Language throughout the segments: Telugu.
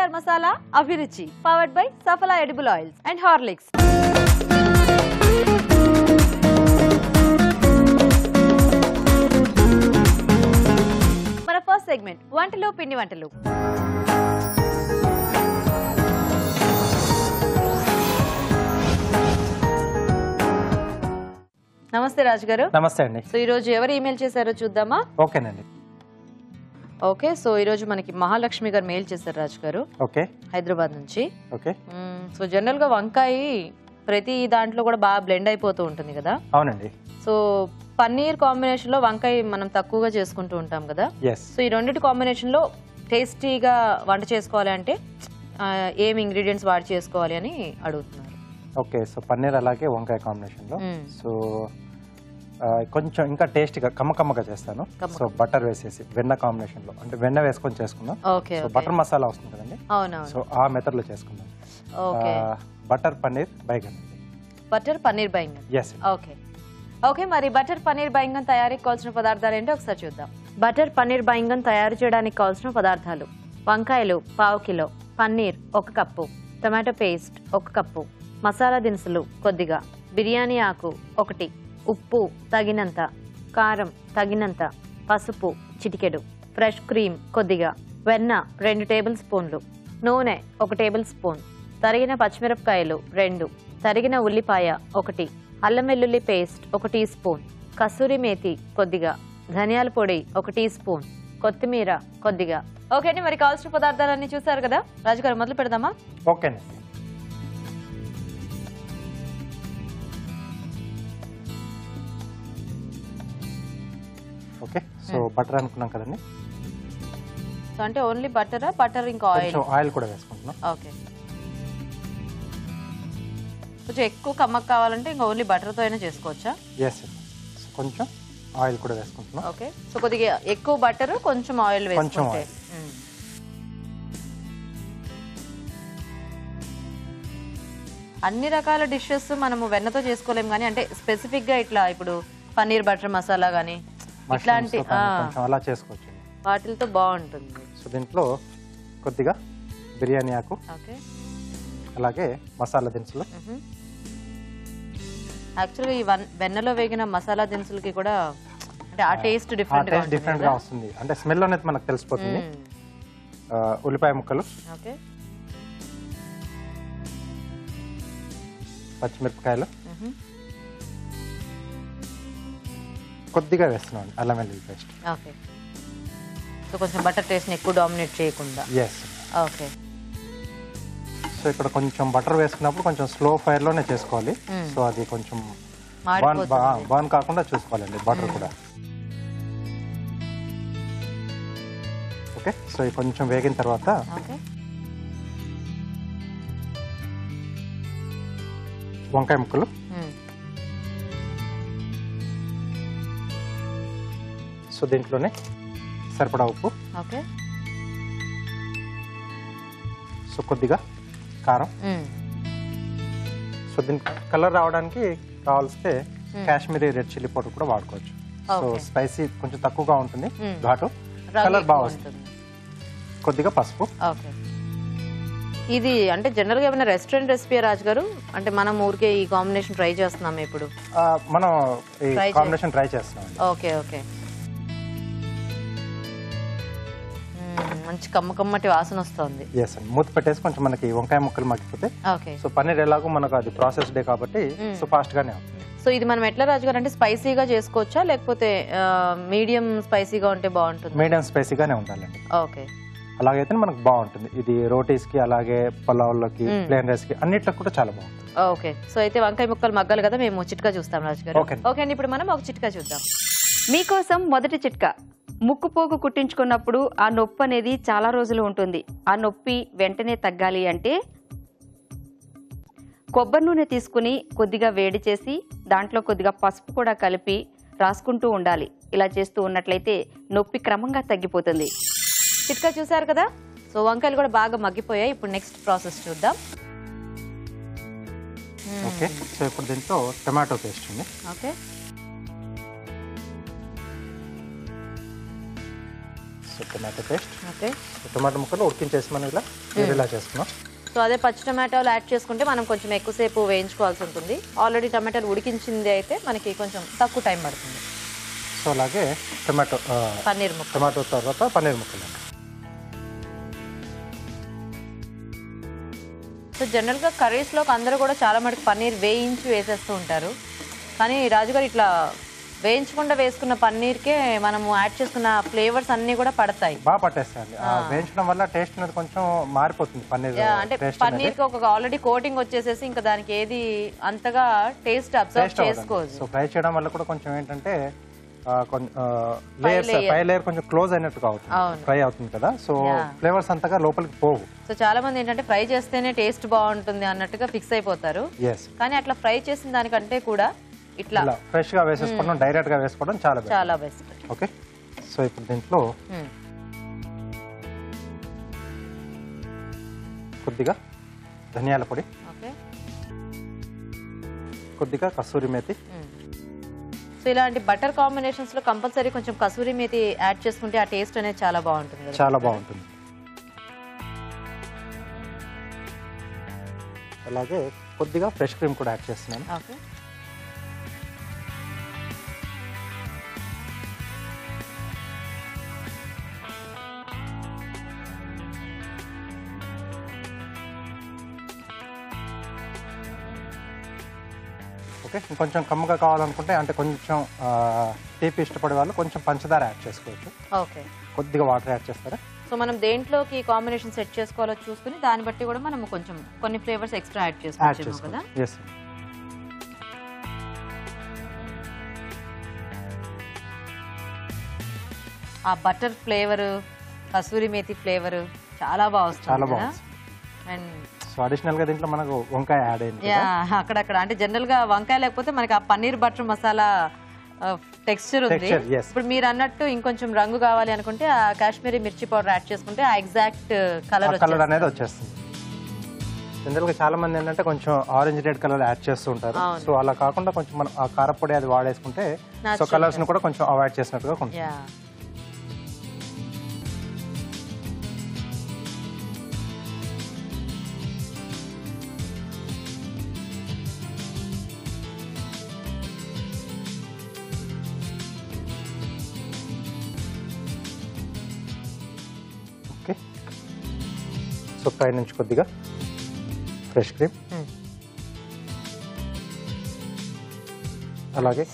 ఎన్టీఆర్ మసాలా అభిరుచి powered by సఫలా edible oils and Horlicks. మన ఫస్ట్ సెగ్మెంట్ వంటలు పిండి వంటలు. నమస్తే రాజు గారు. నమస్తే అండి. సో ఈ రోజు ఎవరు ఈమెయిల్ చేశారో చూద్దామా? ఓకేనండి. ఓకే, సో ఈ రోజు మనకి మహాలక్ష్మి గారు మెయిల్ చేశారు రాజు గారు. ఓకే, హైదరాబాద్ నుంచి. ఓకే. సో జనరల్ గా వంకాయ ప్రతి దాంట్లో కూడా బాగా బ్లెండ్ అయిపోతూ ఉంటుంది కదా. అవునండి. సో పన్నీర్ కాంబినేషన్ లో వంకాయ మనం తక్కువగా చేసుకుంటూ ఉంటాం కదా. సో ఈ రెండింటి కాంబినేషన్ లో టేస్టీగా వంట చేసుకోవాలి అంటే ఏం ఇంగ్రీడియంట్స్ వాడి చేసుకోవాలి అని అడుగుతున్నారు. ఓకే, సో పన్నీర్ అలాగే వంకాయ కాంబినేషన్ లో సో కొంచెం ఇంకా టేస్టీగా కమ్మకమ్మగా చేస్తాను. సో బటర్ వేసేసి వెన్న కాంబినేషన్ లో, అంటే వెన్న వేసుకొని చేసుకుందాం. సో బటర్ మసాలా వస్తుంది కదండి, సో ఆ మెథడ్ లో చేసుకుందాం. Butter paneer baingan. Butter paneer baingan. Okay okay, మరి బటర్ పన్నీర్ బైగన్ తయారీకి కావాల్సిన పదార్థాలు ఏంటో ఒకసారి చూద్దాం. బటర్ పన్నీర్ బైగన్ తయారు చేయడానికి కావాల్సిన పదార్థాలు: వంకాయలు 1/2 కిలో, paneer 1 cup, tomato paste 1 cup, masala దినుసులు కొద్దిగా, బిర్యానీ ఆకు 1, ఉప్పు తగినంత, కారం తగినంత, పసుపు చిటికెడు, ఫ్రెష్ క్రీమ్ కొద్దిగా, వెన్న 2 టేబుల్ స్పూన్లు, నూనె 1 టేబుల్ స్పూన్, తరిగిన పచ్చిమిరపకాయలు 2, తరిగిన ఉల్లిపాయ 1, అల్లం వెల్లుల్లి paste 1 teaspoon, kasuri methi కొద్దిగా, ధనియాల పొడి 1 టీ స్పూన్, కొత్తిమీర కొద్దిగా. ఓకే అండి, మరి కావాల్సిన పదార్థాలన్నీ చూసారు కదా రాజుగారు, మొదలు పెడదామా? ఓకేనండి. ఓకే, సో బటర్ అనుకున్నాం కదండి. సో అంటే ఓన్లీ బటరా, బటర్ ఇంకా ఆయిల్? ఆయిల్ కూడా వేసుకుంటున్నాం. ఓకే, కొంచెం ఎక్కువ కమ్మకు కావాలంటే ఇంకా ఓన్లీ బటర్తో అయినా చేసుకోవచ్చా? ఎస్, కొంచెం ఆయిల్ కూడా వేసుకుంటున్నాం. ఓకే, సో కొద్దిగా ఎక్కువ బటర్ కొంచెం ఆయిల్ వేసుకుంటే. అన్ని రకాల డిషెస్ మనము వెన్నతో చేసుకోలేము కానీ, అంటే స్పెసిఫిక్ గా ఇట్లా ఇప్పుడు పన్నీర్ బటర్ మసాలా కానీ ఇట్లాంటి అలా చేసుకోవచ్చు, వాటితో బాగుంటుంది. సో దీంట్లో కొద్దిగా బిర్యానీ ఆకు, అలాగే మసాలా దినుసులు. యాక్చువల్గా ఈ వెన్నలో వేగిన మసాలా దినుసులకి కూడా అంటే ఆ టేస్ట్ డిఫరెంట్ గా వస్తుంది, అంటే స్మెల్ అనేది మనకు తెలిసిపోతుంది. ఉల్లిపాయ ముక్కలు, పచ్చిమిరపకాయలు కొద్దిగా వేస్తున్నాం, అల్లం వెల్లుల్లి పేస్ట్. ఓకే, సో కొంచెం బటర్ టేస్ట్ ఎక్కువ డామినేట్ చేయకుండా. ఎస్. ఓకే, సో ఇక్కడ కొంచెం బటర్ వేసుకున్నప్పుడు కొంచెం స్లో ఫైర్ లోనే చేసుకోవాలి. సో అది కొంచెం బర్న్ కాకుండా చూసుకోవాలండి బటర్ కూడా. ఓకే, సో ఇది కొంచెం వేగిన తర్వాత వంకాయ ముక్కలు, సో దీంట్లోనే సరిపడా ఉప్పు, సో కొద్దిగా కారం. సో దీనికి కలర్ రావడానికి కావాల్స్తే కాశ్మీరీ రెడ్ చిల్లీ పౌడర్ కూడా వాడుకోవచ్చు. సో స్పైసీ కొంచెం తక్కువగా ఉంటుంది, ఘాటు, కలర్ బాగా వస్తుంది. కొద్దిగా పసుపు. ఇది అంటే జనరల్ గా ఏమైనా రెస్టారెంట్ రెసిపీ రాజు గారు? అంటే మనం ఊరికే ఈ కాంబినేషన్ ట్రై చేస్తున్నాం ఇప్పుడు. మనం ఈ కాంబినేషన్ ట్రై చేస్తున్నాం. ఓకే ఓకే, మంచి కమ్మటి వాసన వస్తుంది. ఎస్ అండి, మూత పెట్టేసి కొంచెం మనకి వంకాయ ముక్కలు మగ్గిపోతే. సో పన్నీర్ ఎలాగో మనకు అది ప్రాసెస్ డే కాబట్టి సో ఫాస్ట్ గానే అవుతుంది. సో ఇది మనం ఎట్లా రాజు గారు, అంటే స్పైసీగా చేసుకోవచ్చా లేకపోతే మీడియం స్పైసీగా ఉంటే బాగుంటుంది? మీడియం స్పైసీగానే ఉండాలండి. ఓకే, అలాగైతే మనకు బాగుంటుంది. ఇది రోటీస్ కి, అలాగే పలావ్లోకి, ప్లేన్ రైస్ కి, అన్నిట్లో కూడా చాలా బాగుంటుంది. ఓకే, సో అయితే వంకాయ ముక్కలు మగ్గాలి కదా, మేము చిట్కా చూస్తాం రాజు గారు. ఓకే అండి, ఇప్పుడు మనం ఒక చిట్కా చూద్దాం. మీకోసం మొదటి చిట్కా: ముక్కుపోగు కుట్టించుకున్నప్పుడు ఆ నొప్పి అనేది చాలా రోజులు ఉంటుంది. ఆ నొప్పి వెంటనే తగ్గాలి అంటే కొబ్బరి నూనె తీసుకుని కొద్దిగా వేడి చేసి దాంట్లో కొద్దిగా పసుపు కూడా కలిపి రాసుకుంటూ ఉండాలి. ఇలా చేస్తూ ఉన్నట్లయితే నొప్పి క్రమంగా తగ్గిపోతుంది. చిట్కా చూసారు కదా. సో వంకాయలు కూడా బాగా మగ్గిపోయాయి. ఇప్పుడు నెక్స్ట్ ప్రాసెస్ చూద్దాం. ఓకే, సో ఇప్పుడు దీంట్లో టమాటో పేస్ట్ ఉంది. Okay, so tomato paste. Okay, tomato ముక్కలు ఉడికించేసి మనం ఇలా ఇలా చేసుకున్నాం. సో అదే పచ్చి టమాటాలు యాడ్ చేసుకుంటే మనం కొంచెం ఎక్కువసేపు వేయించుకోవాల్సి ఉంటుంది. ఆల్రెడీ టమాటాలు ఉడికించింది అయితే మనకి కొంచెం తక్కువ టైం పడుతుంది. సో అలాగే పన్నీర్ ముక్క, టమాటో తర్వాత పన్నీర్ ముక్కలు. సో జనరల్గా కర్రీస్లోకి అందరూ కూడా చాలా మటుకు పన్నీర్ వేయించి వేసేస్తూ ఉంటారు. కానీ రాజుగారు ఇట్లా వేయించకుండా వేసుకున్న పన్నీర్కే మనము యాడ్ చేసుకున్న ఫ్లేవర్స్ అన్ని కూడా పడతాయి, బాగా పట్టేస్తాయండి. వేయించడం వల్ల టేస్ట్ అనేది కొంచెం మారిపోతుంది పన్నీర్. అంటే పన్నీర్కి ఒక ఆల్రెడీ కోటింగ్ వచ్చేసేసి ఇంకా దానికి ఏది అంతగా టేస్ట్ అబ్జర్వ్ చేసుకోదు. సో ఫ్రై చేయడం వల్ల కూడా కొంచెం ఏంటంటే పై లేయర్ కొంచెం క్లోజ్ అయినట్టుగా అవుతుంది, ఫ్రై అవుతుంది కదా. సో ఫ్లేవర్స్ అంతగా లోపలికి పోవు. సో చాలా మంది ఏంటంటే ఫ్రై చేస్తేనే టేస్ట్ బాగుంటుంది అన్నట్టుగా ఫిక్స్ అయిపోతారు. కానీ అట్లా ఫ్రై చేసిన దానికంటే కూడా ఇట్లా ఫ్రెష్ గా వేసేసుకోవడం, డైరెక్ట్ గా వేసుకోవడం చాలా బెస్ట్. ఓకే, సో ఇప్పుడు దీంట్లో కొద్దిగా ధనియాల పొడి, కొద్దిగా కసూరి మేతి. సో ఇలాంటి బటర్ కాంబినేషన్స్ లో కంపల్సరీ కొంచెం కసూరి మేతి యాడ్ చేసుకుంటే ఆ టేస్ట్ అనేది చాలా బాగుంటుంది. చాలా బాగుంటుంది. అలాగే కొద్దిగా ఫ్రెష్ క్రీమ్ కూడా యాడ్ చేస్తున్నాను. ఓకే, ఓకే, ఇంకొంచెం కమ్మగా కావాలనుకుంటే అంటే కొంచెం తీపి ఇష్టపడే వాళ్ళు కొంచెం పంచదార యాడ్ చేసుకోవచ్చు. ఓకే, కొద్దిగా వాటర్ యాడ్ చేస్తారా? సో మనం దేంట్లోకి కాంబినేషన్ సెట్ చేసుకోవాలో చూసుకుని దాన్ని బట్టి కూడా మనం కొంచెం కొన్ని ఫ్లేవర్స్ ఎక్స్ట్రా యాడ్ చేసుకోవచ్చు కదా. ఎస్, ఆ butter flavour, kasuri methi flavour చాలా బాగా వస్తుంది కదా. అండ్ సో అడిషనల్ గా దీంట్లో మనకు వంకాయ యాడ్ అయింది. అక్కడక్కడ అంటే జనరల్ గా వంకాయ లేకపోతే మనకి ఆ పన్నీర్ బటర్ మసాలా టెక్స్చర్ ఉంది. ఇప్పుడు మీరు అన్నట్టు ఇంకొంచెం రంగు కావాలి అనుకుంటే ఆ కాశ్మీరీ మిర్చి పౌడర్ యాడ్ చేసుకుంటే ఆ ఎగ్జాక్ట్ కలర్ అనేది వచ్చేస్తుంది. జనరల్ గా చాలా మంది ఏంటంటే కొంచెం ఆరెంజ్ రెడ్ కలర్ యాడ్ చేస్తూ ఉంటారు. సో అలా కాకుండా కొంచెం మనం ఆ కారపొడి అది వాడేసుకుంటే సో కలర్స్ ను కూడా కొంచెం అవాయిడ్ చేసినట్టుగా కొంచెం. ఓకే, సో పై నుంచి కొద్దిగా ఫ్రెష్ క్రీమ్, అలాగే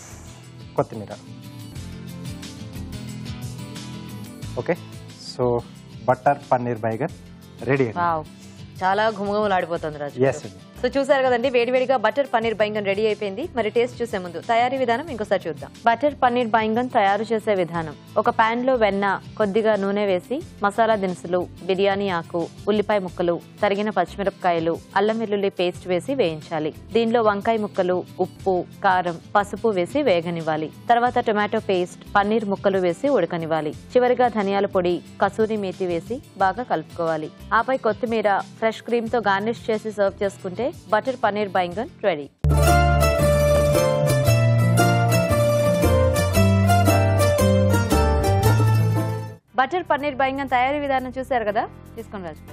కొత్తిమీర. Okay, so butter paneer baingan ready. చాలా ఘుమఘుమలాడిపోతుంది రాజు. yes సో చూసారు కదండి, వేడివేడిగా బటర్ పన్నీర్ బైంగన్ రెడీ అయిపోయింది. మరి టేస్ట్ చూసే ముందు తయారీ విధానం ఇంకోసారి చూద్దాం. బటర్ పన్నీర్ బైంగన్ తయారు చేసే విధానం: ఒక పాన్ లో వెన్న, కొద్దిగా నూనె వేసి మసాలా దినుసులు, బిర్యానీ ఆకు, ఉల్లిపాయ ముక్కలు, తరిగిన పచ్చిమిరపకాయలు, అల్లం వెల్లుల్లి పేస్ట్ వేసి వేయించాలి. దీనిలో వంకాయ ముక్కలు, ఉప్పు, కారం, పసుపు వేసి వేగనివ్వాలి. తర్వాత టొమాటో పేస్ట్, పన్నీర్ ముక్కలు వేసి ఉడకనివ్వాలి. చివరిగా ధనియాల పొడి, కసూరి మేతి వేసి బాగా కలుపుకోవాలి. ఆపై కొత్తిమీర, ఫ్రెష్ క్రీమ్ తో గార్నిష్ చేసి సర్వ్ చేసుకుంటే butter paneer baingan ready. Butter paneer baingan తయారీ విధానం చూసారు కదా, తీసుకొని రాజు.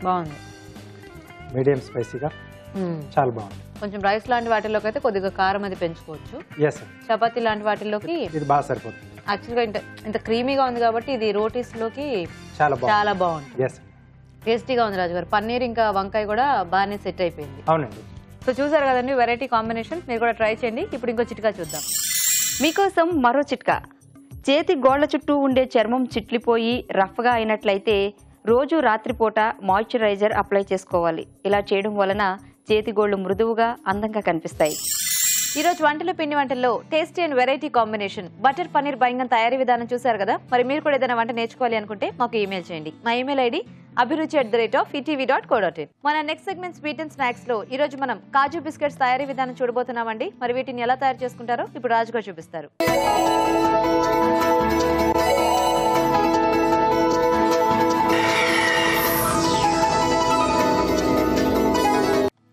బాగుంది, మీడియం స్పైసీగా చాలా బాగుంది. కొంచెం రైస్ లాంటి వాటిలోకి అయితే కొద్దిగా కారం అది పెంచుకోవచ్చు. చపాతీ లాంటి వాటిలోకి ఇది బాగా సరిపోతుంది. యాక్చువల్గా ఇంత క్రీమీగా ఉంది కాబట్టి ఇది రోటీస్ లోకి చాలా బాగుంటుంది. టేస్టీగా ఉంది రాజు గారు. పన్నీర్ ఇంకా వంకాయ కూడా బాగానే సెట్ అయిపోయింది. అవునండి. సో చూసారు కదండి, వెరైటీ కాంబినేషన్. మీరు కూడా ట్రై చేయండి. ఇప్పుడు ఇంకో చిట్కా చూద్దాం. మీకోసం మరో చిట్కా. చేతి గోళ్ల చుట్టూ ఉండే చర్మం చిట్లిపోయి రఫ్గా అయినట్లయితే రోజు రాత్రిపూట మాయిశ్చరైజర్ అప్లై చేసుకోవాలి. ఇలా చేయడం వలన చేతి గోళ్లు మృదువుగా, అందంగా కనిపిస్తాయి. ఈ రోజు వంటలు పిండి వంటల్లో tasty and variety combination butter paneer baingan తయారీ విధానం చూసారు కదా. మరి మీరు కూడా ఏదైనా వంట నేర్చుకోవాలి అనుకుంటే మాకు ఈమెయిల్ చేయండి. మా ఈమెయిల్ ఐడి abhiruchi@etv.co.in. మన next segment sweet and snacks లో ఈ రోజు మనం కాజు బిస్కెట్స్ తయారీ విధానం చూడబోతున్నామండి. మరి వీటిని ఎలా తయారు చేసుకుంటారో ఇప్పుడు రాజుగా చూపిస్తారు.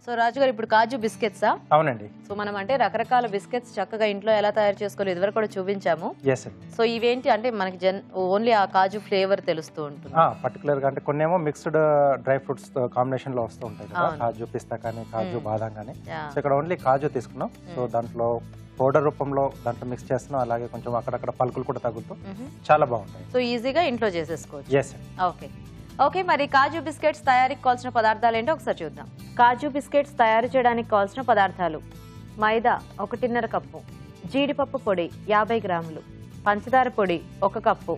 సో రాజు గారు ఇప్పుడు కాజు బిస్కెట్సా? అవునండి. సో మనం అంటే రకరకాల బిస్కెట్స్ చక్కగా ఇంట్లో ఎలా తయారు చేసుకోవాలి ఇదివరకు కూడా చూపించాము. సో ఇవేంటి అంటే మనకి ఓన్లీ ఆ కాజు ఫ్లేవర్ తెలుస్తూ ఉంటుంది. పర్టికులర్ గా అంటే కొన్నేమో మిక్స్డ్ డ్రై ఫ్రూట్స్ కాంబినేషన్ లో వస్తూ ఉంటాయి కదా, కాజు పిస్తా కానీ కాజు బాదాం కానీ. సో ఇక్కడ ఓన్లీ కాజు తీసుకున్నాం. సో దాంట్లో పౌడర్ రూపంలో దాంట్లో మిక్స్ చేస్తున్నాం. అలాగే కొంచెం అక్కడక్కడ పలుకులు కూడా తగులుతూ చాలా బాగుంటాయి. సో ఈజీగా ఇంట్లో చేసేసుకోవచ్చు. ఎస్. ఓకే ఓకే మరి కాజు బిస్కెట్స్ తయారీకి కావాల్సిన పదార్థాలు ఏంటో ఒకసారి చూద్దాం. కాజు బిస్కెట్స్ తయారు చేయడానికి కావాల్సిన పదార్థాలు: మైదా 1.5 కప్పు, జీడిపప్పు పొడి 50 గ్రాములు, పంచదార పొడి 1 కప్పు,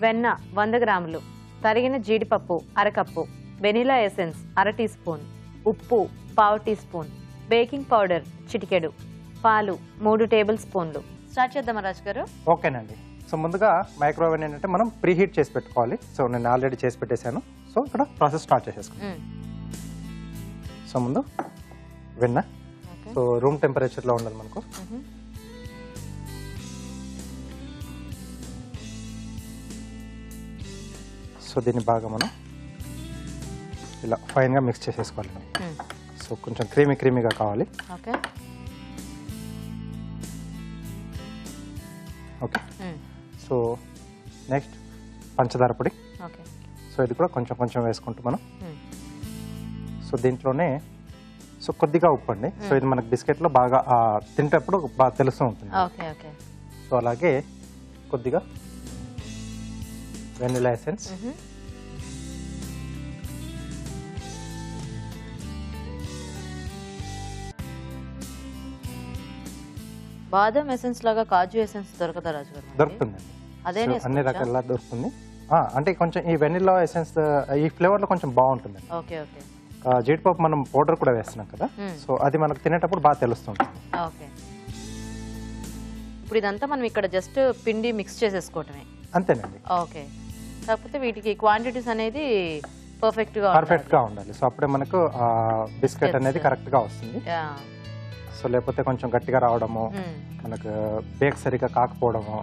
వెన్న 100 గ్రాములు, తరిగిన జీడిపప్పు 1/2 కప్పు, వెనిలా ఎసెన్స్ 1/2 టీ స్పూన్, ఉప్పు 1/2 టీ స్పూన్, బేకింగ్ పౌడర్ చిటికెడు, పాలు 3 టేబుల్ స్పూన్లు. స్టార్ట్ చేద్దామా రాజు గారు? ఓకేనండి. సో ముందుగా మైక్రోవేవ్ ఏంటంటే మనం ప్రీ హీట్ చేసి పెట్టుకోవాలి. సో నేను ఆల్రెడీ చేసి పెట్టేశాను. సో ఇక్కడ ప్రాసెస్ స్టార్ట్ చేసేసుకున్నాను. సో ముందు వెన్న, సో రూమ్ టెంపరేచర్లో ఉండాలి మనకు. సో దీన్ని బాగా మనం ఇలా ఫైన్గా మిక్స్ చేసేసుకోవాలి. సో కొంచెం క్రీమీగా కావాలి. ఓకే. సో నెక్స్ట్ పంచదార పొడి. సో ఇది కూడా కొంచెం వేసుకుంటూ మనం. సో దీంట్లోనే సో కొద్దిగా ఉప్పు అండి. సో ఇది మనకి బిస్కెట్లో బాగా తింటప్పుడు బాగా తెలుస్తూ ఉంటుంది. సో అలాగే కొద్దిగా వెనిలా ఎసెన్స్, బాదం ఎసెన్స్ లాగా కాజు ఎసెన్స్ దొరకదా రాజు గారు? దొరుకుతుందండి, అన్ని రకాల దొరుకుతుంది. అంటే కొంచెం ఈ వెనిలా ఎసెన్స్ ఈ ఫ్లేవర్ లో కొంచెం బాగుంటుంది. Okay okay. జీడిపప్పు మనం పౌడర్ కూడా వేస్తున్నాం కదా, సో అది మనకు తినేటప్పుడు బాగా తెలుస్తుంది. ఓకే. ఇప్పుడు ఇదంతా మనం ఇక్కడ జస్ట్ పిండి మిక్స్ చేసేసుకోవటమే అంతేనండి. ఓకే. కాకపోతే వీటికి క్వాంటిటీస్ అనేది పర్ఫెక్ట్ గా ఉండాలి. సో అప్పుడే మనకు బిస్కెట్ అనేది కరెక్ట్ గా వస్తుంది. సో లేకపోతే కొంచెం గట్టిగా రావడము, మనకు బేక్ సరిగ్గా కాకపోవడము,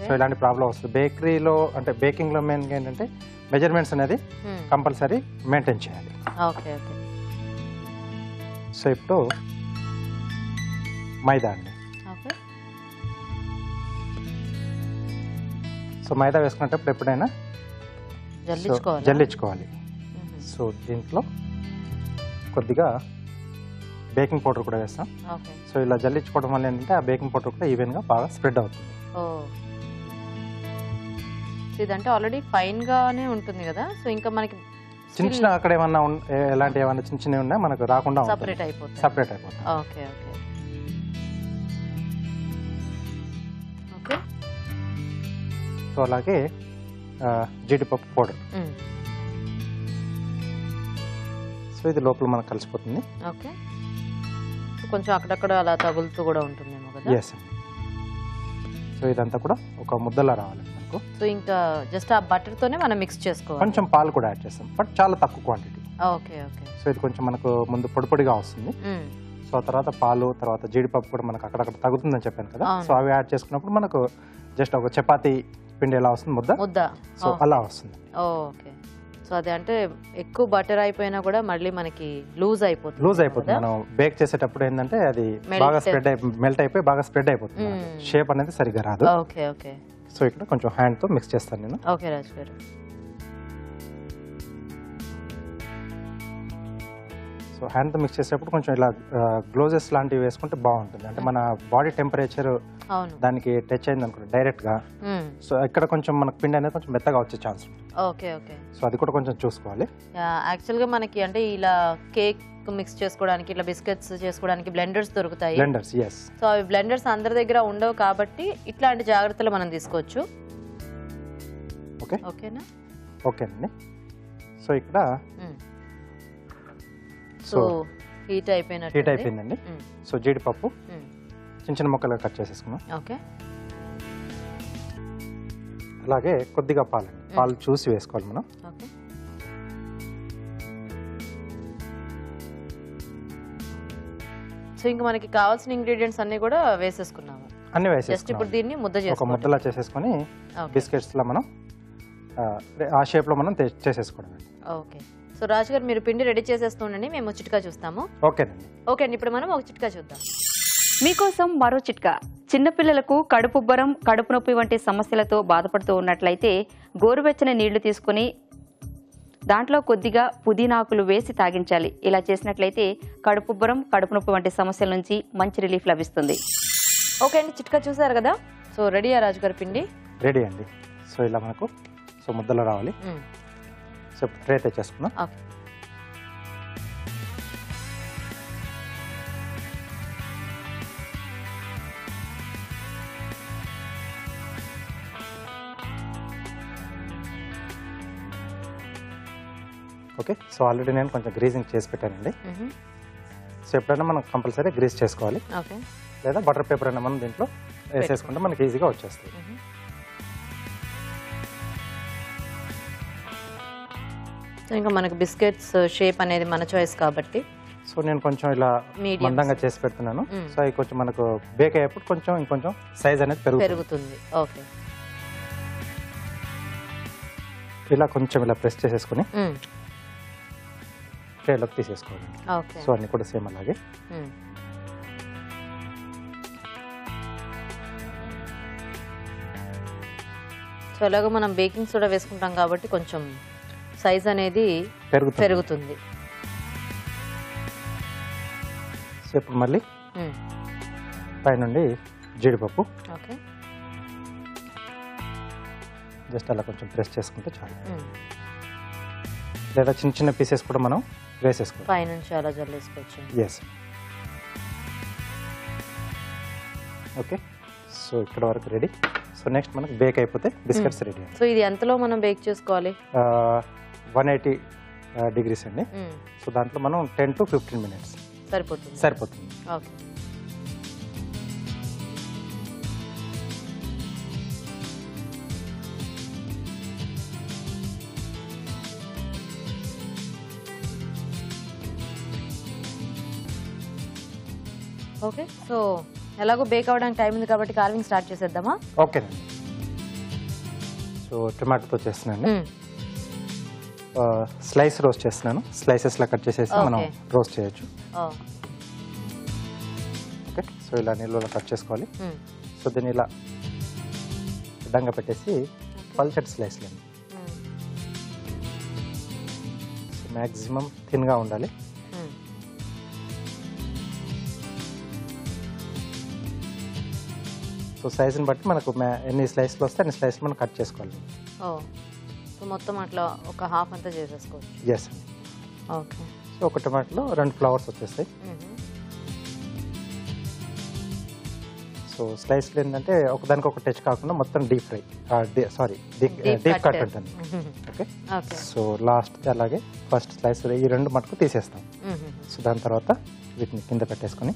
సో ఇలాంటి ప్రాబ్లం వస్తుంది. బేకరీలో అంటే బేకింగ్ లో మెయిన్ ఏంటంటే మెజర్మెంట్స్ అనేది కంపల్సరీ మెయింటైన్ చేయాలి. సో ఇప్పుడు మైదా అండి. సో మైదా వేసుకునేటప్పుడు ఎప్పుడైనా జల్లించుకోవాలి. సో దీంట్లో కొద్దిగా బేకింగ్ పౌడర్ కూడా వేస్తాం. సో ఇలా జల్లించుకోవడం వల్ల ఏంటంటే ఆ బేకింగ్ పౌడర్ కూడా ఈవెన్ గా బాగా స్ప్రెడ్ అవుతుంది. ఇదంటే ఆల్రెడీ ఫైన్ గానే ఉంటుంది కదా, సో ఇంకా మనకి చిన్న అక్కడ ఏమన్నా ఎలాంటి ఏమన్నా చిన్న ఉన్నాయి మనకు రాకుండా సెపరేట్ అయిపోతుంది. Okay okay okay. సో అలాగే జీడిపప్పు పౌడర్. సో ఇది లోపల మనకు కలిసిపోతుంది. ఓకే. కొంచెం అక్కడక్కడ అలా తగులుతూ కూడా ఉంటుందేమో కదా. ఎస్. సో ఇదంతా కూడా ఒక ముద్దలా రావాలి మనకు. సో ఇంకా జస్ట్ ఆ బటర్ తోనే మనం మిక్స్ చేసుకోవాలి. కొంచెం పాలు కూడా యాడ్ చేస్తాం, బట్ చాలా తక్కువ క్వాంటిటీ. Okay okay. సో ఇది కొంచెం మనకు ముందు పొడిగా వస్తుంది. సో ఆ తర్వాత పాలు, తర్వాత జీడిపప్పు కూడా మనకు అక్కడక్కడ తగ్గుతుందని చెప్పాను కదా. సో అవి యాడ్ చేసుకున్నప్పుడు మనకు జస్ట్ ఒక చపాతీ పిండి ఎలా వస్తుంది ముద్ద, సో అలా వస్తుంది. ఓకే. సో అది అంటే ఎక్కువ బటర్ అయిపోయినా కూడా మళ్ళీ మనకి లూజ్ అయిపోతుంది. మనం బేక్ చేసేటప్పుడు ఏంటంటే అది బాగా మెల్ట్ అయిపోయి బాగా స్ప్రెడ్ అయిపోతుంది, షేప్ అనేది సరిగ్గా రాదు. Okay okay. సో ఇక్కడ కొంచెం హ్యాండ్ తో మిక్స్ చేస్తాను నేను. ఓకే రాజు గారు. సో హ్యాండ్ తో మిక్స్ చేసేటప్పుడు కొంచెం ఇలా గ్లోజెస్ లాంటివి వేసుకుంటే బాగుంటుంది. అంటే మన బాడీ టెంపరేచర్ దానికి టచ్ అయింది అనుకోండి డైరెక్ట్ గా, సో ఇక్కడ కొంచెం మనకు పిండి అనేది కొంచెం మెత్తగా వచ్చే ఛాన్స్ ఉంటుంది. Okay okay. సో అది కూడా కొంచెం చూసుకోవాలి. యాక్చువల్ గా మనకి అంటే ఇలా కేక్ మిక్స్ చేసుకోవడానికి, ఇట్లా బిస్కెట్స్ చేసుకోవడానికి బ్లెండర్స్ దొరుకుతాయి. Blenders, yes. సో అవి బ్లెండర్స్ అందరి దగ్గర ఉండవు కాబట్టి ఇట్లాంటి జాగ్రత్తలు మనం తీసుకోవచ్చు. ఓకే ఓకేనా? ఓకేనండి. సో ఇక్కడ సో హీట్ అయిపోయిందండి. సో జీడిపప్పు చిన్న ముక్కలుగా కట్ చేసేసుకున్నాం. ఓకే. అలాగే కొద్దిగా పాలు చూసి వేసుకోవాలి మనం. ఓకే. సో ఇంకా మనకి కావాల్సిన ఇంగ్రీడియంట్స్ అన్ని కూడా వేసేసుకున్నాము. అన్ని వేసేసుకున్నాము. ఇప్పుడు దీన్ని ఒక ముద్దలా చేసేసుకొని బిస్కెట్స్ లో మనం ఆ షేప్ లో మనం చేసేసుకోవడం. ఓకే. సో సో రాజు గారు మీరు పిండి రెడీ చేసేస్తుండండి, మేము చిట్కా చూస్తాము. ఓకేనండి. ఓకే అండి, ఇప్పుడు మనం ఒక చిట్కా చూద్దాం. మీకోసం మరో చిట్కా. చిన్నపిల్లలకు కడుపుబ్బరం, కడుపు నొప్పి వంటి సమస్యలతో బాధపడుతూ ఉన్నట్లయితే గోరువెచ్చని నీళ్లు తీసుకుని దాంట్లో కొద్దిగా పుదీనాకులు వేసి తాగించాలి. ఇలా చేసినట్లయితే కడుపుబ్బరం, కడుపు నొప్పి వంటి సమస్యల నుంచి మంచి రిలీఫ్ లభిస్తుంది. ఓకే అండి, చిట్కా చూసారు కదా. సో రెడీయా రాజు గారి పిండి? రెడీ అండి. సో ఇలా మనకు ముద్దలో రావాలి. సో ట్రే తెచ్చేసుకుందాం. ఓకే. ఓకే, సో ఆల్రెడీ నేను కొంచెం గ్రీజింగ్ చేసి పెట్టానండి. సో ఎప్పుడైనా మనం కంపల్సరీ గ్రీజ్ చేసుకోవాలి. ఓకే. లేదా బటర్ పేపర్ అయినా మనం దీంట్లో వేసేసుకుంటే మనకి ఈజీగా వచ్చేస్తుంది. సో ఇంకా మనకి బిస్కెట్స్ షేప్ అనేది మన చాయిస్ కాబట్టి సో నేను కొంచెం ఇలా మందంగా చేసి పెడుతున్నాను. సో అవి కొంచెం మనకు బేక్ అయ్యేప్పుడు కొంచెం ఇంకొంచెం సైజ్ అనేది పెరుగుతుంది. ఓకే. ఇలా కొంచెం ఇలా ప్రెస్ చేసేసుకుని ట్రేలోకి తీసేసుకోవాలి. సో అన్ని కూడా సేమ్ అలాగే. సో అలాగే మనం బేకింగ్ సోడా వేసుకుంటాం కాబట్టి కొంచెం సైజ్ అనేది పెరుగుతుంది. సో ఇప్పుడు మళ్ళీ పైనుండి జీడిపప్పు ఓకే జస్ట్ అలా కొంచెం ప్రెస్ చేసుకుంటే చాలు. లేదా చిన్న చిన్న పీసెస్ కూడా మనం వేసేసుకోవాలి. పైనుంచి అలా జల్లేసుకోవచ్చు. ఎస్. ఓకే, సో ఇక్కడ వరకు రెడీ. సో నెక్స్ట్ మనకు బేక్ అయిపోతే బిస్కెట్స్ రెడీ. సో ఇది ఎంతలో మనం బేక్ చేసుకోవాలి? 180 degrees అండి. సో దాంట్లో మనం 10 to 15 minutes సరిపోతుంది. ఓకే. ఓకే, సో ఎలాగో బేక్ అవ్వడానికి టైం ఉంది కాబట్టి కార్వింగ్ స్టార్ట్ చేసేద్దామా? ఓకేనండి. సో టొమాటోతో చేస్తున్నాను. స్లైస్ రోస్ట్ చేస్తున్నాను. స్లైసెస్ లా కట్ చేసేసి మనం రోస్ట్ చేయొచ్చు. ఓకే, సో ఇలా నీళ్ళలో కట్ చేసుకోవాలి. సో దీన్ని ఇలా అడ్డంగా పెట్టేసి పల్చటి స్లైస్లు అండి. సో మ్యాక్సిమం థిన్గా ఉండాలి. సో సైజుని బట్టి మనకు ఎన్ని స్లైస్లు వస్తే అన్ని స్లైస్లు మనం కట్ చేసుకోవాలి. సో మొత్తం అట్లా ఒక హాఫ్ అంతా చేసేసుకోవచ్చు. ఎస్ అండి. ఓకే. సో ఒక టొమాటోలో 2 ఫ్లవర్స్ వచ్చేస్తాయి. సో స్లైస్లు ఏంటంటే ఒకదానికి ఒక టచ్ కాకుండా మొత్తం డీప్ ఫ్రై డీప్ కట్ ఉంటుంది. ఓకే, సో లాస్ట్ అలాగే ఫస్ట్ స్లైస్ ఈ 2 మటుకు తీసేస్తాం. సో దాని తర్వాత వీటిని కింద పెట్టేసుకొని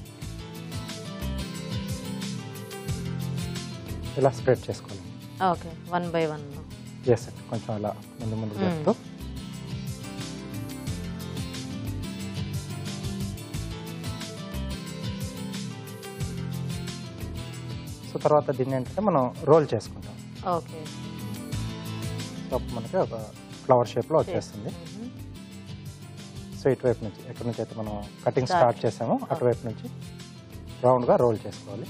ఇలా స్ప్రెడ్ చేసుకోవాలి. Okay, 1 by 1. ఎస్ అండి, కొంచెం అలా ముందు జరుపుతూ సో తర్వాత దీన్ని ఏంటంటే మనం రోల్ చేసుకుంటాం. ఓకే. సో అప్పుడు మనకి ఒక ఫ్లవర్ షేప్లో వచ్చేస్తుంది. సో ఇటువైపు నుంచి ఎక్కడి నుంచి అయితే మనం కటింగ్ స్టార్ట్ చేసామో అటువైపు నుంచి రౌండ్గా రోల్ చేసుకోవాలి.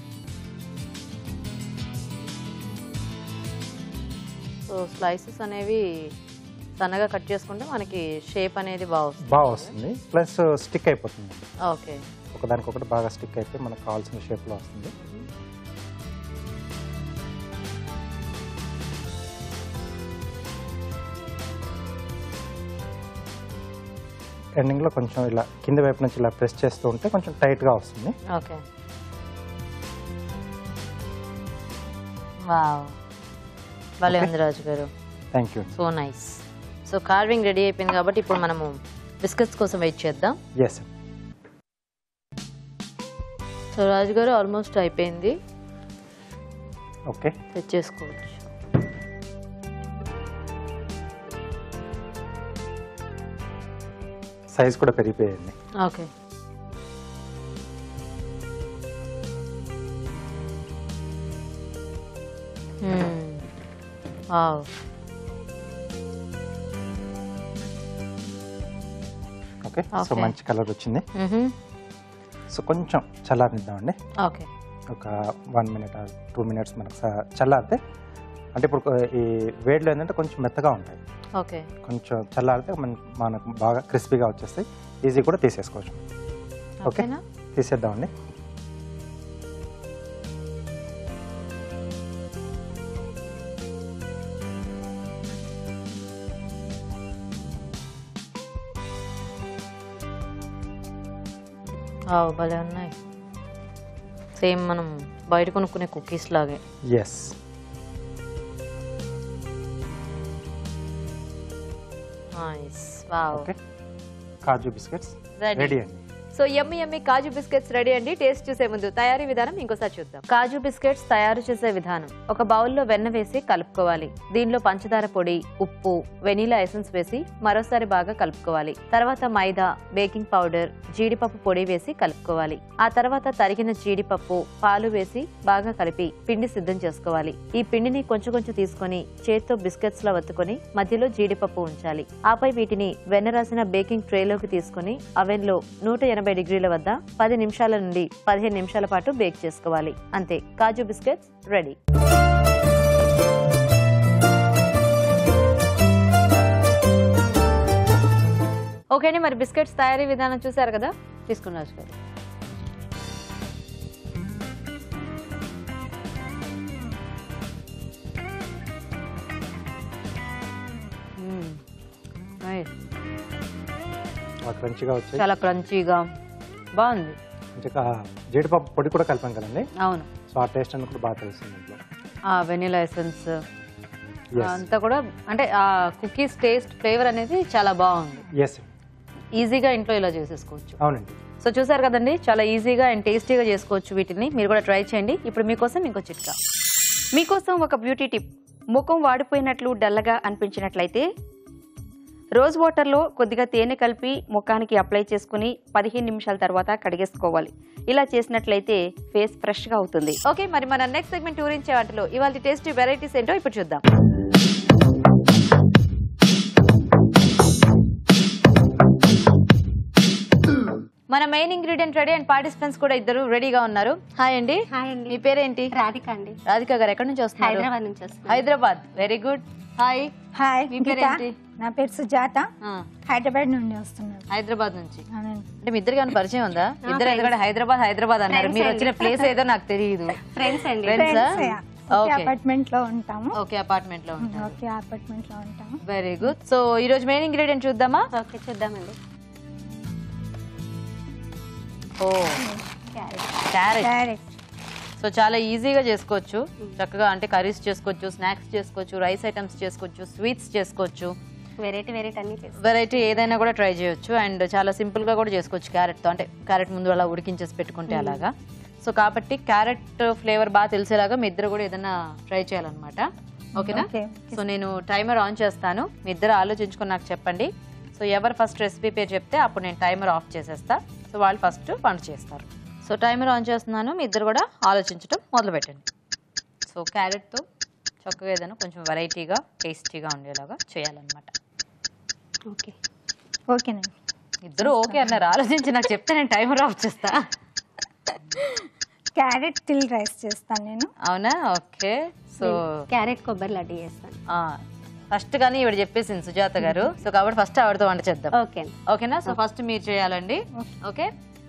సో స్లైసెస్ అనేవి సన్నగా కట్ చేసుకుంటే మనకి షేప్ అనేది బాగా వస్తుంది. ప్లస్ స్టిక్ అయిపోతుంది. ఓకే, ఒకదానికొకటి బాగా స్టిక్ అయిపోయి మనకు కావాల్సిన షేప్లో వస్తుంది. ఎండింగ్లో కొంచెం ఇలా కింద వైపు నుంచి ఇలా ప్రెస్ చేస్తూ ఉంటే కొంచెం టైట్గా వస్తుంది. ఓకే. వావ్, భలే ఉంది రాజు గారు. Thank you. So nice. So carving ready అయిపోయింది కాబట్టి ఇప్పుడు మనము బిస్కెట్స్ కోసం వెయిట్ చేద్దాం. ఎస్. సో రాజు గారు ఆల్మోస్ట్ అయిపోయింది. ఓకే, తెచ్చేసుకోవచ్చు. సైజ్ కూడా పెరిగిపోయింది. ఓకే. వావ్, ఓకే సో మంచి కలర్ వచ్చింది. సో కొంచెం చల్లారనిద్దామండి. ఓకే ఒక 1 minute 2 minutes మనకు చల్లారితే, అంటే ఇప్పుడు ఈ వేడిలో ఏంటంటే కొంచెం మెత్తగా ఉంటాయి. ఓకే కొంచెం చల్లారితే మనకు బాగా క్రిస్పీగా వచ్చేస్తాయి. ఈజీ కూడా తీసేసుకోవచ్చు. ఓకే తీసేద్దామండి. భలే ఉన్నాయి, సేమ్ మనం బయట కొనుక్కునే కుకీస్ లాగే. ఎస్ ఓకే కాజు బిస్కెట్స్ రెడీ అండి. సో యమ్మీ కాజు బిస్కెట్స్ రెడీ అండి. టేస్ట్ చూసే ముందు తయారీ విధానం ఇంకోసారి చూద్దాం. కాజు బిస్కెట్స్ తయారు చేసే విధానం: ఒక బౌల్లో వెన్న వేసి కలుపుకోవాలి. దీనిలో పంచదార పొడి, ఉప్పు, వెనీలా ఎసెన్స్ వేసి మరోసారి బాగా కలుపుకోవాలి. తర్వాత మైదా, బేకింగ్ పౌడర్, జీడిపప్పు పొడి వేసి కలుపుకోవాలి. ఆ తర్వాత తరిగిన జీడిపప్పు, పాలు వేసి బాగా కలిపి పిండి సిద్ధం చేసుకోవాలి. ఈ పిండిని కొంచెం కొంచెం తీసుకొని చేత్తో బిస్కెట్స్ లా వత్తుకొని మధ్యలో జీడిపప్పు ఉంచాలి. ఆపై వీటిని వెన్న రాసిన బేకింగ్ ట్రేలోకి తీసుకుని అవెన్ లో 180 డిగ్రీల వద్ద 10 నిమిషాల నుండి 15 నిమిషాల పాటు బేక్ చేసుకోవాలి. అంతే, కాజు బిస్కెట్స్ రెడీ. ఓకే అండి, మరి బిస్కెట్స్ తయారీ విధానం చూసారు కదా, తీసుకుని రాజుగారు. క్రంచీగా వచ్చాయి, చాలా క్రంచీగా బాగుంది. ఇంకా జీడిపప్పు పొడి కూడా కలిపాం కదండి. అవును, సో ఆ టేస్ట్ అనేది కూడా బాగా తెలుస్తుంది ఇంట్లో. ఆ వెనిలా ఎసెన్స్ అంతా కూడా, అంటే ఆ కుకీస్ టేస్ట్ ఫ్లేవర్ అనేది చాలా బాగుంది. ఎస్, ఈజీగా ఇంట్లో ఇలా చేసేసుకోవచ్చు. అవునండి. సో చూసారు కదండి, చాలా ఈజీగా అండ్ టేస్టీగా చేసుకోవచ్చు వీటిని. మీరు కూడా ట్రై చేయండి. ఇప్పుడు మీకోసం ఇంకో చిట్కా. మీకోసం ఒక బ్యూటీ టిప్. ముఖం వాడిపోయినట్లు డల్లగా అనిపించినట్లయితే రోజ్ వాటర్లో కొద్దిగా తేనె కలిపి ముఖానికి అప్లై చేసుకుని 15 నిమిషాల తర్వాత కడిగేసుకోవాలి. ఇలా చేసినట్లయితే ఫేస్ ఫ్రెష్గా అవుతుంది. ఓకే, మరి మన నెక్స్ట్ సెగ్మెంట్ ఊరించే వాటిలో ఇవాళ టేస్టీ వెరైటీస్ ఏంటో ఇప్పుడు చూద్దాం. మన main ingredient ready and participants కూడా ఇద్దరు రెడీగా ఉన్నారు. హాయ్ అండి. హాయ్ అండి. మీ పేరేంటి? రాధిక అండి. రాధిక గారు ఎక్కడి నుంచి వస్తున్నారు? హైదరాబాద్ నుంచి వస్తున్నారు. Hyderabad, very good. Hi. Hi, మీ పేరేంటి? నా పేరు సుజాత, హైదరాబాద్ నుండి వస్తున్నాను. హైదరాబాద్ నుంచి. అంటే మీ ఇద్దరికి ఏమైనా పరిచయం ఉందా? ఇద్దరు ఎందుకంటే హైదరాబాద్ అన్నారు. మీరు వచ్చిన ప్లేస్ ఏదో నాకు తెలియదు. ఫ్రెండ్స్ అండి. అపార్ట్మెంట్ లో ఉంటాము. ఓకే, అపార్ట్మెంట్ లో ఉంటాము. ఓకే, అపార్ట్మెంట్ లో ఉంటాము. Very good. సో ఈ రోజు మెయిన్ ఇంగ్రీడియంట్ చూద్దామా? ఓకే, చూద్దామండి. ఓ, క్యారెట్. సో చాలా ఈజీగా చేసుకోవచ్చు చక్కగా. అంటే కర్రీస్ చేసుకోవచ్చు, స్నాక్స్ చేసుకోవచ్చు, రైస్ ఐటమ్స్ చేసుకోవచ్చు, స్వీట్స్ చేసుకోవచ్చు, వెరైటీ ఏదైనా కూడా ట్రై చేయొచ్చు. అండ్ చాలా సింపుల్ గా కూడా చేసుకోవచ్చు క్యారెట్తో. అంటే క్యారెట్ ముందు అలా ఉడికించేసి పెట్టుకుంటే అలాగా. సో కాబట్టి క్యారెట్ ఫ్లేవర్ బాగా తెలిసేలాగా మీ ఇద్దరు కూడా ఏదైనా ట్రై చేయాలన్నమాట. ఓకేనా? సో నేను టైమర్ ఆన్ చేస్తాను, మీ ఇద్దరు ఆలోచించుకొని నాకు చెప్పండి. సో ఎవరు ఫస్ట్ రెసిపీ పేరు చెప్తే అప్పుడు నేను టైమర్ ఆఫ్ చేసేస్తా. సో వాళ్ళు ఫస్ట్ వంట చేస్తారు. సో టైమర్ ఆన్ చేస్తున్నాను, మీ ఇద్దరు కూడా ఆలోచించడం మొదలు పెట్టండి. సో క్యారెట్తో చక్కగా ఏదైనా కొంచెం వెరైటీగా టేస్టీగా ఉండేలాగా చేయాలన్నమాట. ఓకే, ఓకేనండి. ఇద్దరు ఓకే అన్నారు, ఆలోచించి నాకు చెప్తే నేను టైమర్ ఆఫ్ చేస్తా. క్యారెట్ తిల్ రైస్ చేస్తాను నేను. అవునా? ఓకే. సో క్యారెట్ కొబ్బరి లడ్డు చేస్తాను ఫస్ట్. కానీ ఇవిడ చెప్పేసింది సుజాత గారు. సో కాబట్టి ఫస్ట్ ఆవిడతో వంట చేద్దాం. ఓకే, ఓకేనా? సో ఫస్ట్ మీరు చేయాలండి. Okay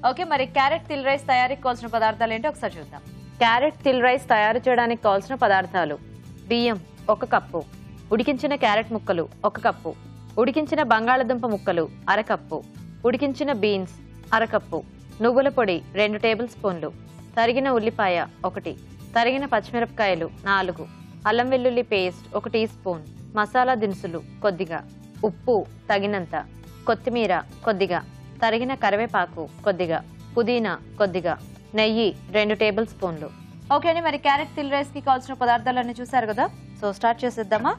okay. మరి క్యారెట్ తిల్ రైస్ తయారీకి కావాల్సిన పదార్థాలు ఏంటో ఒకసారి చూద్దాం. క్యారెట్ తిల్ రైస్ తయారు చేయడానికి కావాల్సిన పదార్థాలు: బియ్యం 1 కప్పు, ఉడికించిన క్యారెట్ ముక్కలు 1 కప్పు, ఉడికించిన బంగాళదుంప ముక్కలు 1/2 కప్పు, ఉడికించిన బీన్స్ 1/2 కప్పు, నువ్వుల పొడి 2 టేబుల్ స్పూన్లు, తరిగిన ఉల్లిపాయ 1, తరిగిన పచ్చిమిరపకాయలు 4, అల్లం వెల్లుల్లి పేస్ట్ 1 టీ స్పూన్, మసాలా దినుసులు కొద్దిగా, ఉప్పు తగినంత, కొత్తిమీర కొద్దిగా, తరిగిన కరివేపాకు కొద్దిగా, పుదీనా కొద్దిగా, నెయ్యి 2 టేబుల్ స్పూన్లు. ఓకే అండి, మరి క్యారెట్ తిల్ రైస్ కి కావాల్సిన పదార్థాలన్నీ చూసారు కదా. సో స్టార్ట్ చేసేద్దామా?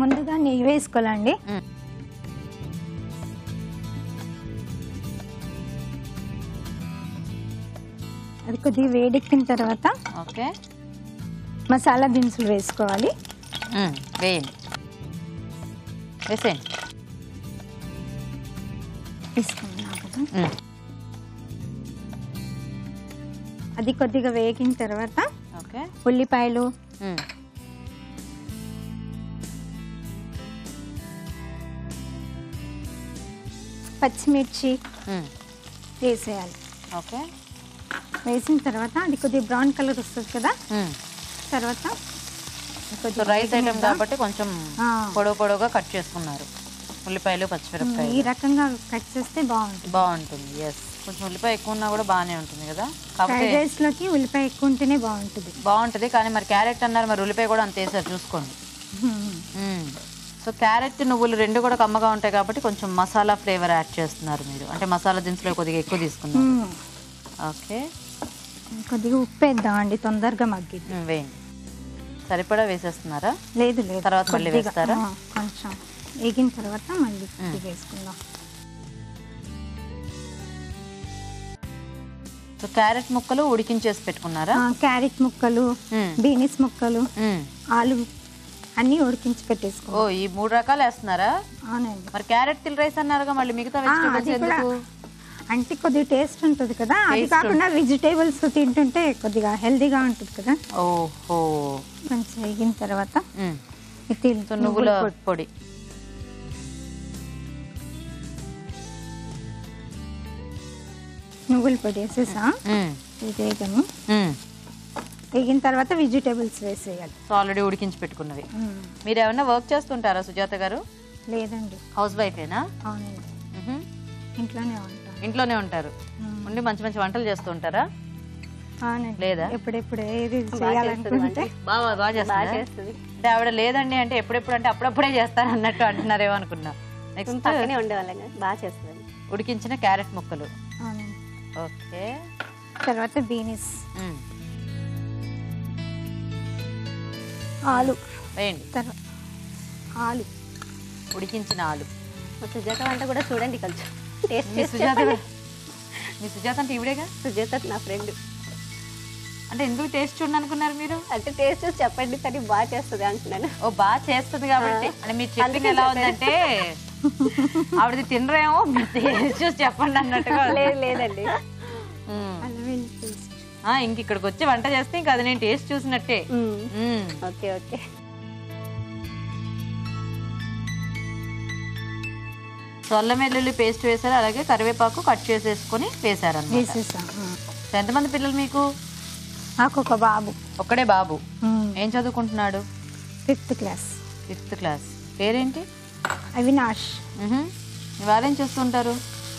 ముందుగా నెయ్యి వేసుకోవాలండి. అది కొద్దిగా వేడెక్కిన తర్వాత ఓకే మసాలా దినుసులు వేసుకోవాలి. వేయండి, వేసేయండి. తీసుకున్నాం కదా, అది కొద్దిగా వేగిన తర్వాత ఓకే ఉల్లిపాయలు, పచ్చిమిర్చి వేసేయాలి. ఓకే వేసిన తర్వాత అది కొద్దిగా బ్రౌన్ కలర్ వస్తుంది కదా, తర్వాత రైస్ ఐటమ్ కాబట్టి కొంచెం పొడవుగా కట్ చేసుకున్నారు ఉల్లిపాయలు పచ్చిమిరపకాయలు. ఈ రకంగా కట్ చేస్తే బాగుంటుంది. ఎస్, కొంచెం ఉల్లిపాయ ఎక్కువ ఉన్నా కూడా బాగానే ఉంటుంది కదా. ఫ్రైడ్ రైస్ లోకి ఉల్లిపాయ ఎక్కువ ఉంటేనే బాగుంటుంది. కానీ మరి క్యారెట్ అన్నారు, మరి ఉల్లిపాయ కూడా అంత వేసారు చూసుకోండి. సో క్యారెట్ నువ్వులు రెండు కూడా కమ్మగా ఉంటాయి కాబట్టి కొంచెం మసాలా ఫ్లేవర్ యాడ్ చేస్తున్నారు మీరు, అంటే మసాలా దినుసులు కొద్దిగా ఎక్కువ తీసుకున్నారు. ఓకే, కొద్దిగా ఉప్పు వేద్దామండి, తొందరగా మగ్గిద్ది. వేయండి. సరిపడా వేసేస్తున్నారా? లేదు, తర్వాత మళ్ళీ వేస్తారా? కొంచెం వేగిన తర్వాత మళ్ళీ వేసుకుందాం. సో క్యారెట్ ముక్కలు ఉడికించేసి పెట్టుకున్నారా? క్యారెట్ ముక్కలు, బీనీస్ ముక్కలు, ఆలు అన్ని ఉడికించి పెట్టేసుకో. ఓ, ఈ 3 రకాలు వేస్తున్నారా? అవునండి. మరి క్యారెట్ తిల్ రైస్ అన్నారుగా, మళ్ళీ మిగతా వెజిటేబుల్స్ ఎందుకు? అంటే కొద్దిగా టేస్ట్ ఉంటుంది కదా, అది కాకుండా వెజిటేబుల్స్ తింటుంటే కొద్దిగా హెల్దీగా ఉంటుంది కదా. ఓహో, కొంచెం వేగిన తర్వాత నువ్వుల పొడి, నువ్వుల పొడి వేసేసా. వేగను వేగిన తర్వాత వెజిటేబుల్స్ వేసేయాలి. సో ఆల్రెడీ ఉడికించి పెట్టుకున్నవి. మీరు ఏమైనా వర్క్ చేస్తుంటారా సుజాత గారు? లేదండి, హౌస్ వైఫేనా? అవునండి, ఇంట్లోనే ఉంటారు. ఉండి మంచి మంచి వంటలు చేస్తూ ఉంటారా? అవునండి. లేదా ఎప్పుడెప్పుడు ఏది చేయాలనుకుంటే బాగా చేస్తుంది. అంటే ఆవిడ లేదండి అంటే ఎప్పుడెప్పుడు అంటే అప్పుడప్పుడే చేస్తాను అన్నట్టు అంటున్నారేమో అనుకున్నా. నెక్స్ట్ ఉండేవాళ్ళం బాగా చేస్తుంది. ఉడికించిన క్యారెట్ ముక్కలు. అవునండి. ఓకే, తర్వాత బీనీస్, ఆలు వేయండి. ఆలు, ఉడికించిన ఆలు. సుజాత వంట కూడా చూడండి కొంచెం టేస్ట్. మీ సుజాత అంటే ఇవిడేగా? సుజాత నా ఫ్రెండ్. అంటే ఎందుకు టేస్ట్ చూడండి అనుకున్నారు మీరు? అంటే టేస్ట్ చెప్పండి, కానీ బాగా చేస్తుంది అంటున్నాను. ఓ, బాగా చేస్తుంది కాబట్టి. అంటే మీరు చెప్పింది ఎలా ఉందంటే ఆవిడది తినరేమో, చూసి చెప్పండి అన్నట్టుగా. లేదండి, ఇంక ఇక్కడికి వచ్చి వంట చేస్తే ఇంకా అది నేను టేస్ట్ చూసినట్టే. Okay okay. సో అల్లం వెల్లుల్లి పేస్ట్ వేసారు, అలాగే కరివేపాకు కట్ చేసేసుకొని వేసారు అన్నమాట. ఎంతమంది పిల్లలు మీకు? నాకు ఒక బాబు. ఒక్కడే బాబు. ఏం చదువుకుంటున్నాడు? 5th class. 5th class. పేరేంటి? అవినాష్. వాళ్ళేం చేస్తుంటారు?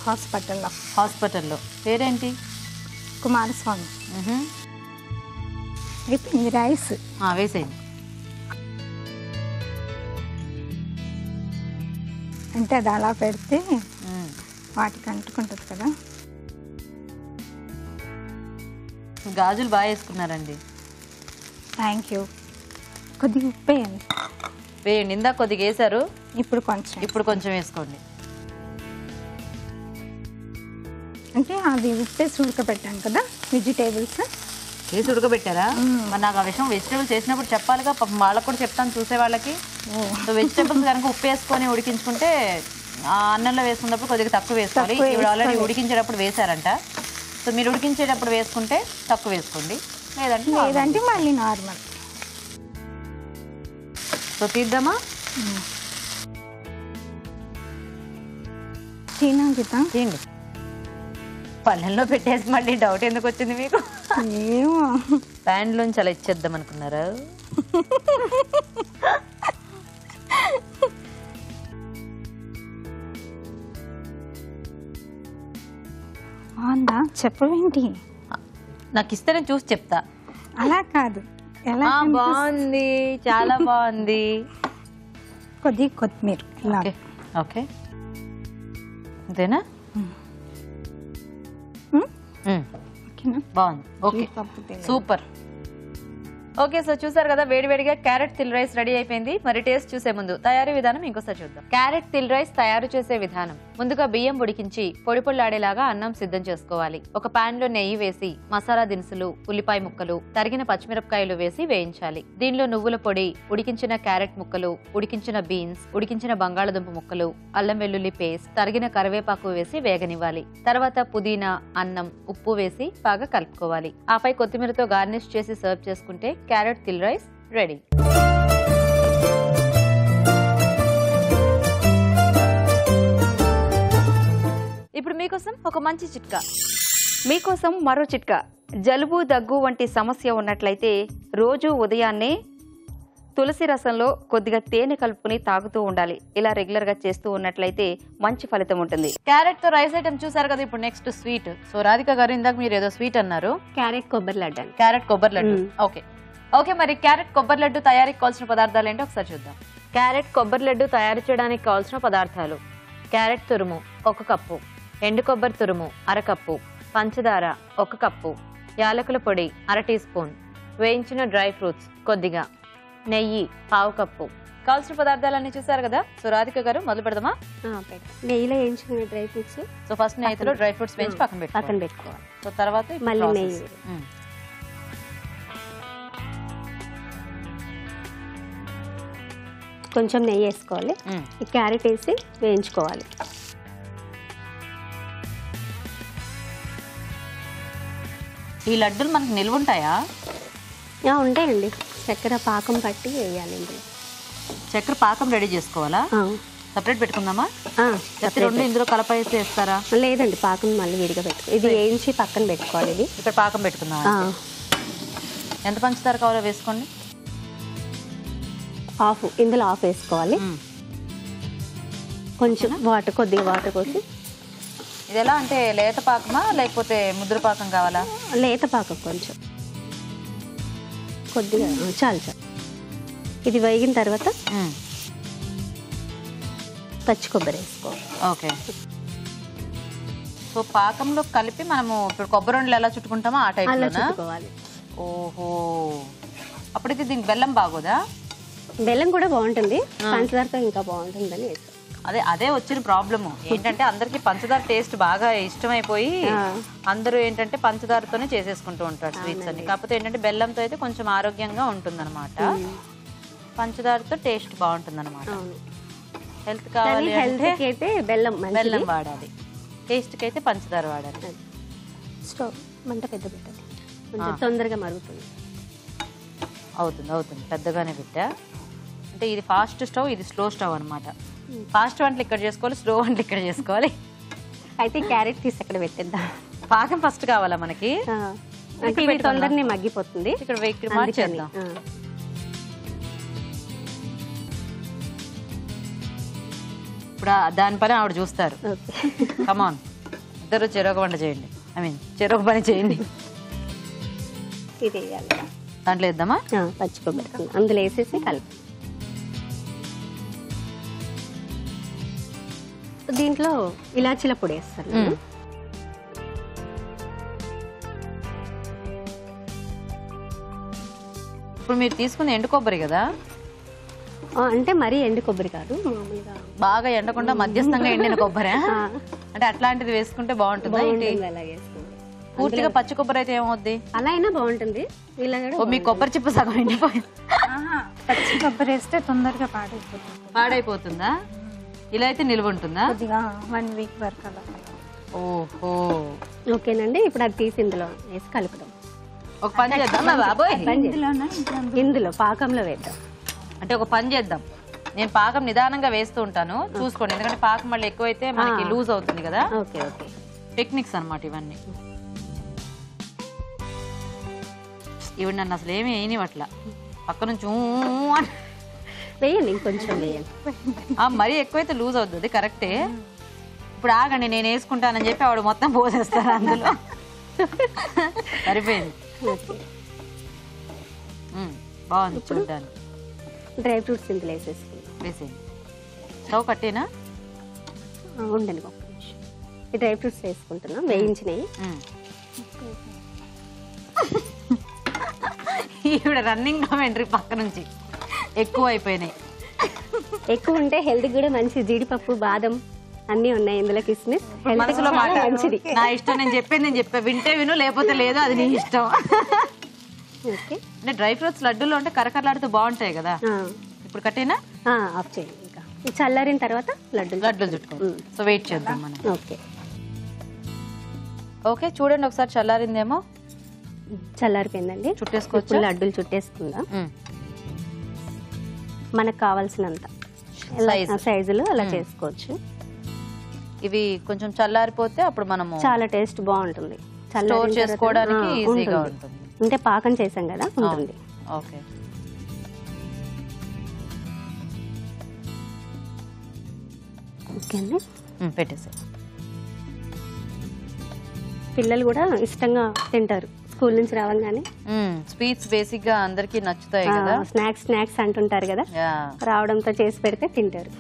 హాస్పిటల్లో. పేరేంటి? కుమారస్వామి. అయిపోయింది రైస్. వేసేయండి. అంటే అది అలా పెడితే వాటికి అంటుకుంటుంది కదా. గాజులు బాగా వేసుకున్నారండి. Thank you. కొద్దిగా ఉప్పు వేయండి. ఇందాక కొద్దిగా వేసారు, ఇప్పుడు కొంచెం వేసుకోండి. అంటే అది ఉప్పేసి ఉడకబెట్టాను కదా వెజిటేబుల్స్. వేసి ఉడకబెట్టారా? మరి నాకు ఆ విషయం వెజిటేబుల్స్ వేసినప్పుడు చెప్పాలిగా, పాపం వాళ్ళకి కూడా చెప్తాను చూసే వాళ్ళకి. సో వెజిటేబుల్స్ కనుక ఉప్పు వేసుకొని ఉడికించుకుంటే అన్నంలో వేసుకున్నప్పుడు కొద్దిగా తక్కువ వేసుకోవాలి. ఇప్పుడు ఆల్రెడీ ఉడికించేటప్పుడు వేసారంట. సో మీరు ఉడికించేటప్పుడు వేసుకుంటే తక్కువ వేసుకోండి, లేదంటే మళ్ళీ నార్మల్. సో తీద్దామా? తీయండి. పల్లెల్లో పెట్టేసి మళ్ళీ డౌట్ ఎందుకు వచ్చింది మీకు? ఏమో, ప్యాన్లోంచి అలా ఇచ్చేద్దాం అనుకున్నారా? చెప్పవేంటి? నాకు ఇస్తే నేను చూసి చెప్తా. అలా కాదు, ఎలా బాగుంది, చాలా బాగుంది. కొద్ది కొత్తిమీర. ఓకే, అంతేనా? బాగుంది. Okay, super. ఓకే, సో చూసారు కదా వేడివేడిగా క్యారెట్ తిల్ రైస్ రెడీ అయిపోయింది. మరి టేస్ట్ చూసే ముందు తయారీ విధానం ఇంకోసారి చూద్దాం. క్యారెట్ తిల్ రైస్ తయారు చేసే విధానం: ముందుగా బియ్యం ఉడికించి పొడి పొళ్ళాడేలాగా అన్నం సిద్ధం చేసుకోవాలి. ఒక పాన్ లో నెయ్యి వేసి మసాలా దినుసులు, ఉల్లిపాయ ముక్కలు, తరిగిన పచ్చిమిరపకాయలు వేసి వేయించాలి. దీనిలో నువ్వుల పొడి, ఉడికించిన క్యారెట్ ముక్కలు, ఉడికించిన బీన్స్, ఉడికించిన బంగాళదుంప ముక్కలు, అల్లం వెల్లుల్లి పేస్ట్, తరిగిన కరివేపాకు వేసి వేగనివ్వాలి. తర్వాత పుదీనా, అన్నం, ఉప్పు వేసి బాగా కలుపుకోవాలి. ఆపై కొత్తిమీరతో గార్నిష్ చేసి సర్వ్ చేసుకుంటే క్యారెట్ తిల్ రైస్ రెడీ. ఇప్పుడు మీకోసం ఒక మంచి చిట్కా. మీకోసం మరో చిట్కా. జలుబు, దగ్గు వంటి సమస్య ఉన్నట్లయితే రోజు ఉదయాన్నే తులసి రసంలో కొద్దిగా తేనె కలుపుకుని తాగుతూ ఉండాలి. ఇలా రెగ్యులర్ గా చేస్తూ ఉన్నట్లయితే మంచి ఫలితం ఉంటుంది. క్యారెట్ తో రైస్ ఐటమ్ చూసారు కదా. ఇప్పుడు నెక్స్ట్ స్వీట్. సో రాధిక గారు, ఇందాక మీరు ఏదో స్వీట్ అన్నారు. క్యారెట్ కొబ్బరి లడ్డు అండి. క్యారెట్ కొబ్బరి లడ్డు. ఓకే, మరి క్యారెట్ కొబ్బరి లడ్డు తయారీకి కావాల్సిన పదార్థాలు ఏంటో ఒకసారి చూద్దాం. క్యారెట్ కొబ్బరి లడ్డు తయారు చేయడానికి కావాల్సిన పదార్థాలు: క్యారెట్ తురుము 1 కప్పు, ఎండు కొబ్బరి తురుము 1/2 కప్పు, పంచదార 1 కప్పు, యాలకుల పొడి 1/2 టీ స్పూన్, వేయించిన డ్రై ఫ్రూట్స్ కొద్దిగా, నెయ్యి 1/2 కప్పు. కావాల్సిన పదార్థాలన్నీ చూసారు కదా. సో రాధిక గారు, మొదలు పెడదామా? నెయ్యిలో వేయించుకునే డ్రై ఫ్రూట్స్. సో ఫస్ట్ నెయ్యిలో డ్రై ఫ్రూట్స్ వేయించి పక్కన పెట్టుకోవాలి. సో తర్వాత మళ్ళీ నెయ్యి, కొంచెం నెయ్యి వేసుకోవాలి. ఈ క్యారెట్ వేసి వేయించుకోవాలి. ఈ లడ్డూలు మనకు నిల్వ ఉంటాయా? ఉంటాయండి. చక్కెర పాకం పట్టి వేయాలి ఇందులో. చక్కెర పాకం రెడీ చేసుకోవాలా? సపరేట్ పెట్టుకుందామా? రెండు ఇందులో కలపేసి వేస్తారా? లేదండి, పాకం మళ్ళీ విడిగా పెట్టుకో. ఇది వేయించి పక్కన పెట్టుకోవాలి. ఇది ఇక్కడ పాకం పెట్టుకుందాం. ఎంత పంచదార కావాలో వేసుకోండి. ఇందులో ఆఫ్ వేసుకోవాలి. కొంచెం వాటర్, కొద్దిగా వాటర్ పోసి. ఇది ఎలా అంటే లేత పాకమా లేకపోతే ముద్ర పాకం కావాలా? లేత పాకం కొంచెం కొద్దిగా చాలు. ఇది వేగిన తర్వాత పచ్చి కొబ్బరి వేసుకోవాలి. ఓకే, సో పాకంలో కలిపి మనము ఇప్పుడు కొబ్బరి ఉండలు ఎలా చుట్టుకుంటామో ఆ టైప్ చుట్టుకోవాలి. ఓహో, అప్పుడైతే దీనికి బెల్లం బాగోదా? బెల్లం కూడా బాగుంటుంది, పంచదారతో ఇంకా బాగుంటుందని వేస్తాం. అదే వచ్చిన ప్రాబ్లము ఏంటంటే అందరికి పంచదార టేస్ట్ బాగా ఇష్టమైపోయి అందరూ ఏంటంటే పంచదారతోనే చేసేసుకుంటూ ఉంటారు స్వీట్స్ అన్ని. కాకపోతే ఏంటంటే బెల్లంతో అయితే కొంచెం ఆరోగ్యంగా ఉంటుందన్నమాట. పంచదారతో టేస్ట్ బాగుంటుందన్నమాట. హెల్త్ కావాలి అయితే బెల్లం వాడాలి, టేస్ట్ కి అయితే పంచదార వాడాలి. స్టవ్ మంట పెద్ద పెట్టాలి, కొంచెం తొందరగా మరుగుతుంది. అవుతుంది పెద్దగానే పెట్టా. అంటే ఇది ఫాస్ట్ స్టవ్, ఇది స్లో స్టవ్ అనమాట. ఫాస్ట్ వంటలు ఇక్కడ చేసుకోవాలి, స్లో వంటలు ఇక్కడ చేసుకోవాలి. అయితే క్యారెట్ తీసి అక్కడ పెట్టేద్దాం. పాకం ఫస్ట్ కావాలా మనకి? తొందరనే మగ్గిపోతుంది. ఇక్కడ మార్చేద్దాం. ఇప్పుడు దాని పని ఆవిడ చూస్తారు. కమాన్, ఇద్దరు చెరొక వంట చేయండి. చెరొక పని చేయండి. ఇది వేయాలి. దాంట్లో వేద్దామా? పచ్చి కొబ్బరి అందులో వేసేసి కలిపి. దీంట్లో ఇలాచీల పొడి వేస్తాను. ఇప్పుడు మీరు తీసుకుంది ఎండు కొబ్బరి కదా? అంటే మరీ ఎండు కొబ్బరి కాదు, మామూలుగా బాగా ఎండకుండా మధ్యస్థంగా ఎండిన కొబ్బరి. అంటే అట్లాంటిది వేసుకుంటే బాగుంటుంది. పూర్తిగా పచ్చి కొబ్బరి అయితే ఏమవుద్ది? అలా అయినా బాగుంటుంది. మీ కొబ్బరి చిప్ప సగం ఎండిపోయింది. పచ్చి కొబ్బరి వేస్తే తొందరగా పాడైపోతుందా? ఇలా అయితే నిల్వ ఉంటుందా? 1 వీక్ వరకు అలా. ఓహో, ఓకేనండి. ఇప్పుడు అది తీసి ఇందులో వేసి కలుపుదాం. ఒక పని చేద్దాం బాబోయ్, ఇందులో పాకంలో వేద్దాం. అంటే ఒక పని చేద్దాం, నేను పాకం నిదానంగా వేస్తూ ఉంటాను, చూసుకోండి. ఎందుకంటే పాకం మళ్ళీ ఎక్కువైతే మనకి లూజ్ అవుతుంది కదా. ఓకే ఓకే, టెక్నిక్స్ అనమాట ఇవన్నీ. ఇవి నన్ను అసలు ఏమి వేయనివట్లా, పక్క నుంచి వేయండి, ఇంకొంచెం వేయండి. మరీ ఎక్కువైతే లూజ్ అవుతుంది, కరెక్టే. ఇప్పుడు ఆగండి, నేను వేసుకుంటానని చెప్పి ఆవిడ మొత్తం పోసేస్తాను అందులో. సరిపోయింది, బాగుంది చూడ్డానికి. డ్రై ఫ్రూట్స్ ఇందులో వేసేయండి. స్టవ్ కట్టేనా? ఉండండి ఒక్క నిమిషం. ఈ డ్రై ఫ్రూట్స్ వేసుకుంటున్నాం, వేయించినవి. ఈవిడ రన్నింగ్ కామెంటరీ పక్క నుంచి ఎక్కువ అయిపోయినాయి. ఎక్కువ ఉంటే హెల్త్ కూడా మంచి. జీడిపప్పు, బాదం అన్నీ ఉన్నాయి ఇందులో, కిస్మిస్ మనసులో మాట మంచిది. నా ఇష్టం, నేను చెప్పేది నేను చెప్పా, వింటే విను లేకపోతే లేదు, అది నీ ఇష్టం. ఓకే, అంటే డ్రై ఫ్రూట్స్ లడ్డూలు అంటే కరకరలాడితే బాగుంటాయి కదా. ఇప్పుడు కట్టేనా? ఆఫ్ చేయండి. ఇంకా ఇది చల్లారిన తర్వాత లడ్డూలు చుట్టుకోండి. సో వెయిట్ చేద్దాం మనం. ఓకే ఓకే, చూడండి ఒకసారి చల్లారిందేమో. చల్లారిపోయిందండి. చుట్టేసుకోవచ్చు. లడ్డూలు చుట్టేసుకుందాం. మనకు కావాల్సినంత సైజులో అలా చేసుకోవచ్చు. ఇవి కొంచెం చల్లారిపోతే అప్పుడు మనము చాలా టేస్ట్ బాగుంటుంది. స్టోర్ చేసుకోవడానికి ఈజీగా ఉంటుంది. అంటే పాకం చేసాం కదా, ఉంటుంది. ఓకే, ఓకే అండి, పెట్టేసి. పిల్లలు కూడా ఇష్టంగా తింటారు స్కూల్ నుంచి రావగానే. స్వీట్స్ బేసిక్ గా అందరికి నచ్చుతాయి కదా. స్నాక్స్ అంటుంటారు కదా, రావడంతో చేసి పెడితే తింటారు.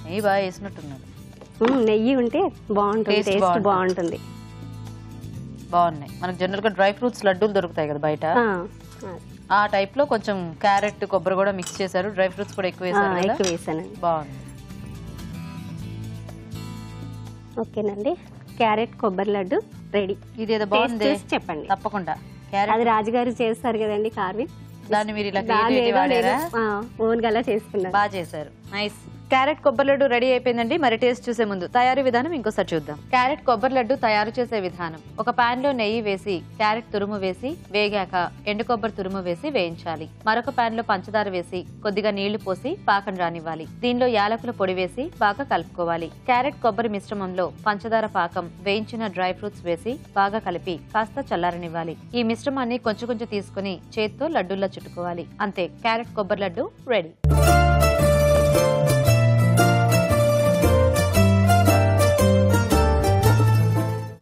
నెయ్యి బాగా వేసినట్టున్నారు. నెయ్యి ఉంటే బాగుంటుంది, టేస్ట్ బాగుంటుంది. బాగున్నాయి. మనకు జనరల్ గా డ్రై ఫ్రూట్స్ లడ్డూలు దొరుకుతాయి కదా బయట, ఆ టైప్ లో కొంచెం క్యారెట్, కొబ్బరి కూడా మిక్స్ చేశారు. డ్రై ఫ్రూట్స్ కూడా ఎక్కువ వేసానండి. బాగుంది. ఓకేనండి, క్యారెట్ కొబ్బరి లడ్డు రెడీ. ఇదేదో బాగుంది, చెప్పండి. తప్పకుండా. అది రాజుగారు చేస్తారు కదండి కార్వి, దాన్ని మీరు ఇలా వాడారా? ఓన్ గా చేసుకున్నారు. బాగా చేశారు, నైస్. క్యారెట్ కొబ్బరి లడ్డు రెడీ అయిపోయిందండి. మరి టేస్ట్ చూసే ముందు తయారీ విధానం ఇంకోసారి చూద్దాం. క్యారెట్ కొబ్బరి లడ్డు తయారు చేసే విధానం: ఒక పాన్ లో నెయ్యి వేసి క్యారెట్ తురుము వేసి వేగాక ఎండు కొబ్బరి తురుము వేసి వేయించాలి. మరొక పాన్ లో పంచదార వేసి కొద్దిగా నీళ్లు పోసి పాకం రానివ్వాలి. దీనిలో యాలకుల పొడి వేసి బాగా కలుపుకోవాలి. క్యారెట్ కొబ్బరి మిశ్రమంలో పంచదార పాకం, వేయించిన డ్రై ఫ్రూట్స్ వేసి బాగా కలిపి కాస్త చల్లారనివ్వాలి. ఈ మిశ్రమాన్ని కొంచెం కొంచెం తీసుకుని చేత్తో లడ్డూల్లా చుట్టుకోవాలి. అంతే, క్యారెట్ కొబ్బరి లడ్డు రెడీ.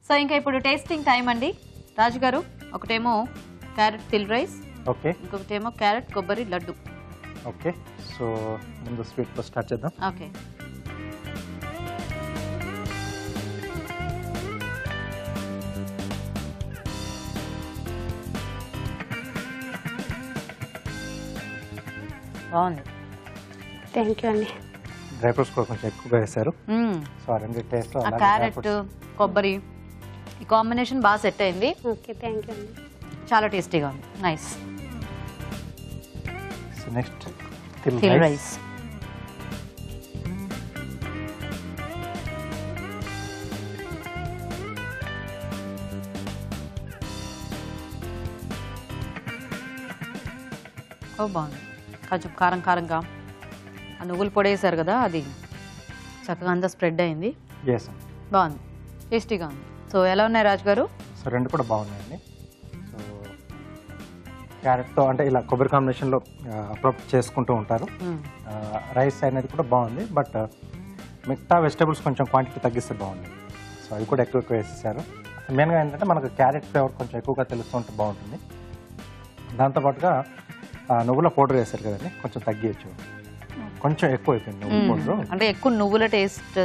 సో ఇంకా ఇప్పుడు టేస్టింగ్ టైం అండి. రాజు గారు, ఒకటేమో క్యారెట్ తిల్ రైస్, ఓకే, ఇంకొకటేమో క్యారెట్ కొబ్బరి లడ్డు. ఓకే, సో ముందు స్వీట్ తో స్టార్ట్ చేద్దాం. ఓకే, బాగుంది. థ్యాంక్ యూ అండి. డ్రై ఫ్రూట్స్ కూడా కొంచెం ఎక్కువగా వేశారు. సో ఆ రెండు టేస్ట్ లో క్యారెట్ కొబ్బరి ఈ కాంబినేషన్ బాగా సెట్ అయింది. ఓకే, థ్యాంక్ యూ అండి. చాలా టేస్టీగా ఉంది, నైస్. సో నెక్స్ట్ తిల్ రైస్. ఓ బాగుంది, కొంచెం కారం కారంగా. ఆ నువ్వులు పొడి వేసారు కదా, అది చక్కగా అంతా స్ప్రెడ్ అయింది. బాగుంది, టేస్టీగా ఉంది. సో ఎలా ఉన్నాయి రాజు గారు? సో రెండు కూడా బాగున్నాయండి. సో క్యారెట్తో అంటే ఇలా కొబ్బరి కాంబినేషన్లో అప్రోచ్ చేసుకుంటూ ఉంటారు. రైస్ అనేది కూడా బాగుంది, బట్ మిగతా వెజిటేబుల్స్ కొంచెం క్వాంటిటీ తగ్గిస్తే బాగుంది. సో అవి కూడా ఎక్కువ వేసేసారు. మెయిన్గా ఏంటంటే మనకు క్యారెట్ ఫ్లేవర్ కొంచెం ఎక్కువగా తెలుస్తూ ఉంటే బాగుంటుంది. దాంతోపాటుగా నువ్వుల పౌడర్ వేసారు కదండి, కొంచెం తగ్గించు, కొంచెం ఎక్కువ అయిపోయింది నువ్వుల పౌడర్. అంటే ఎక్కువ నువ్వుల టేస్ట్.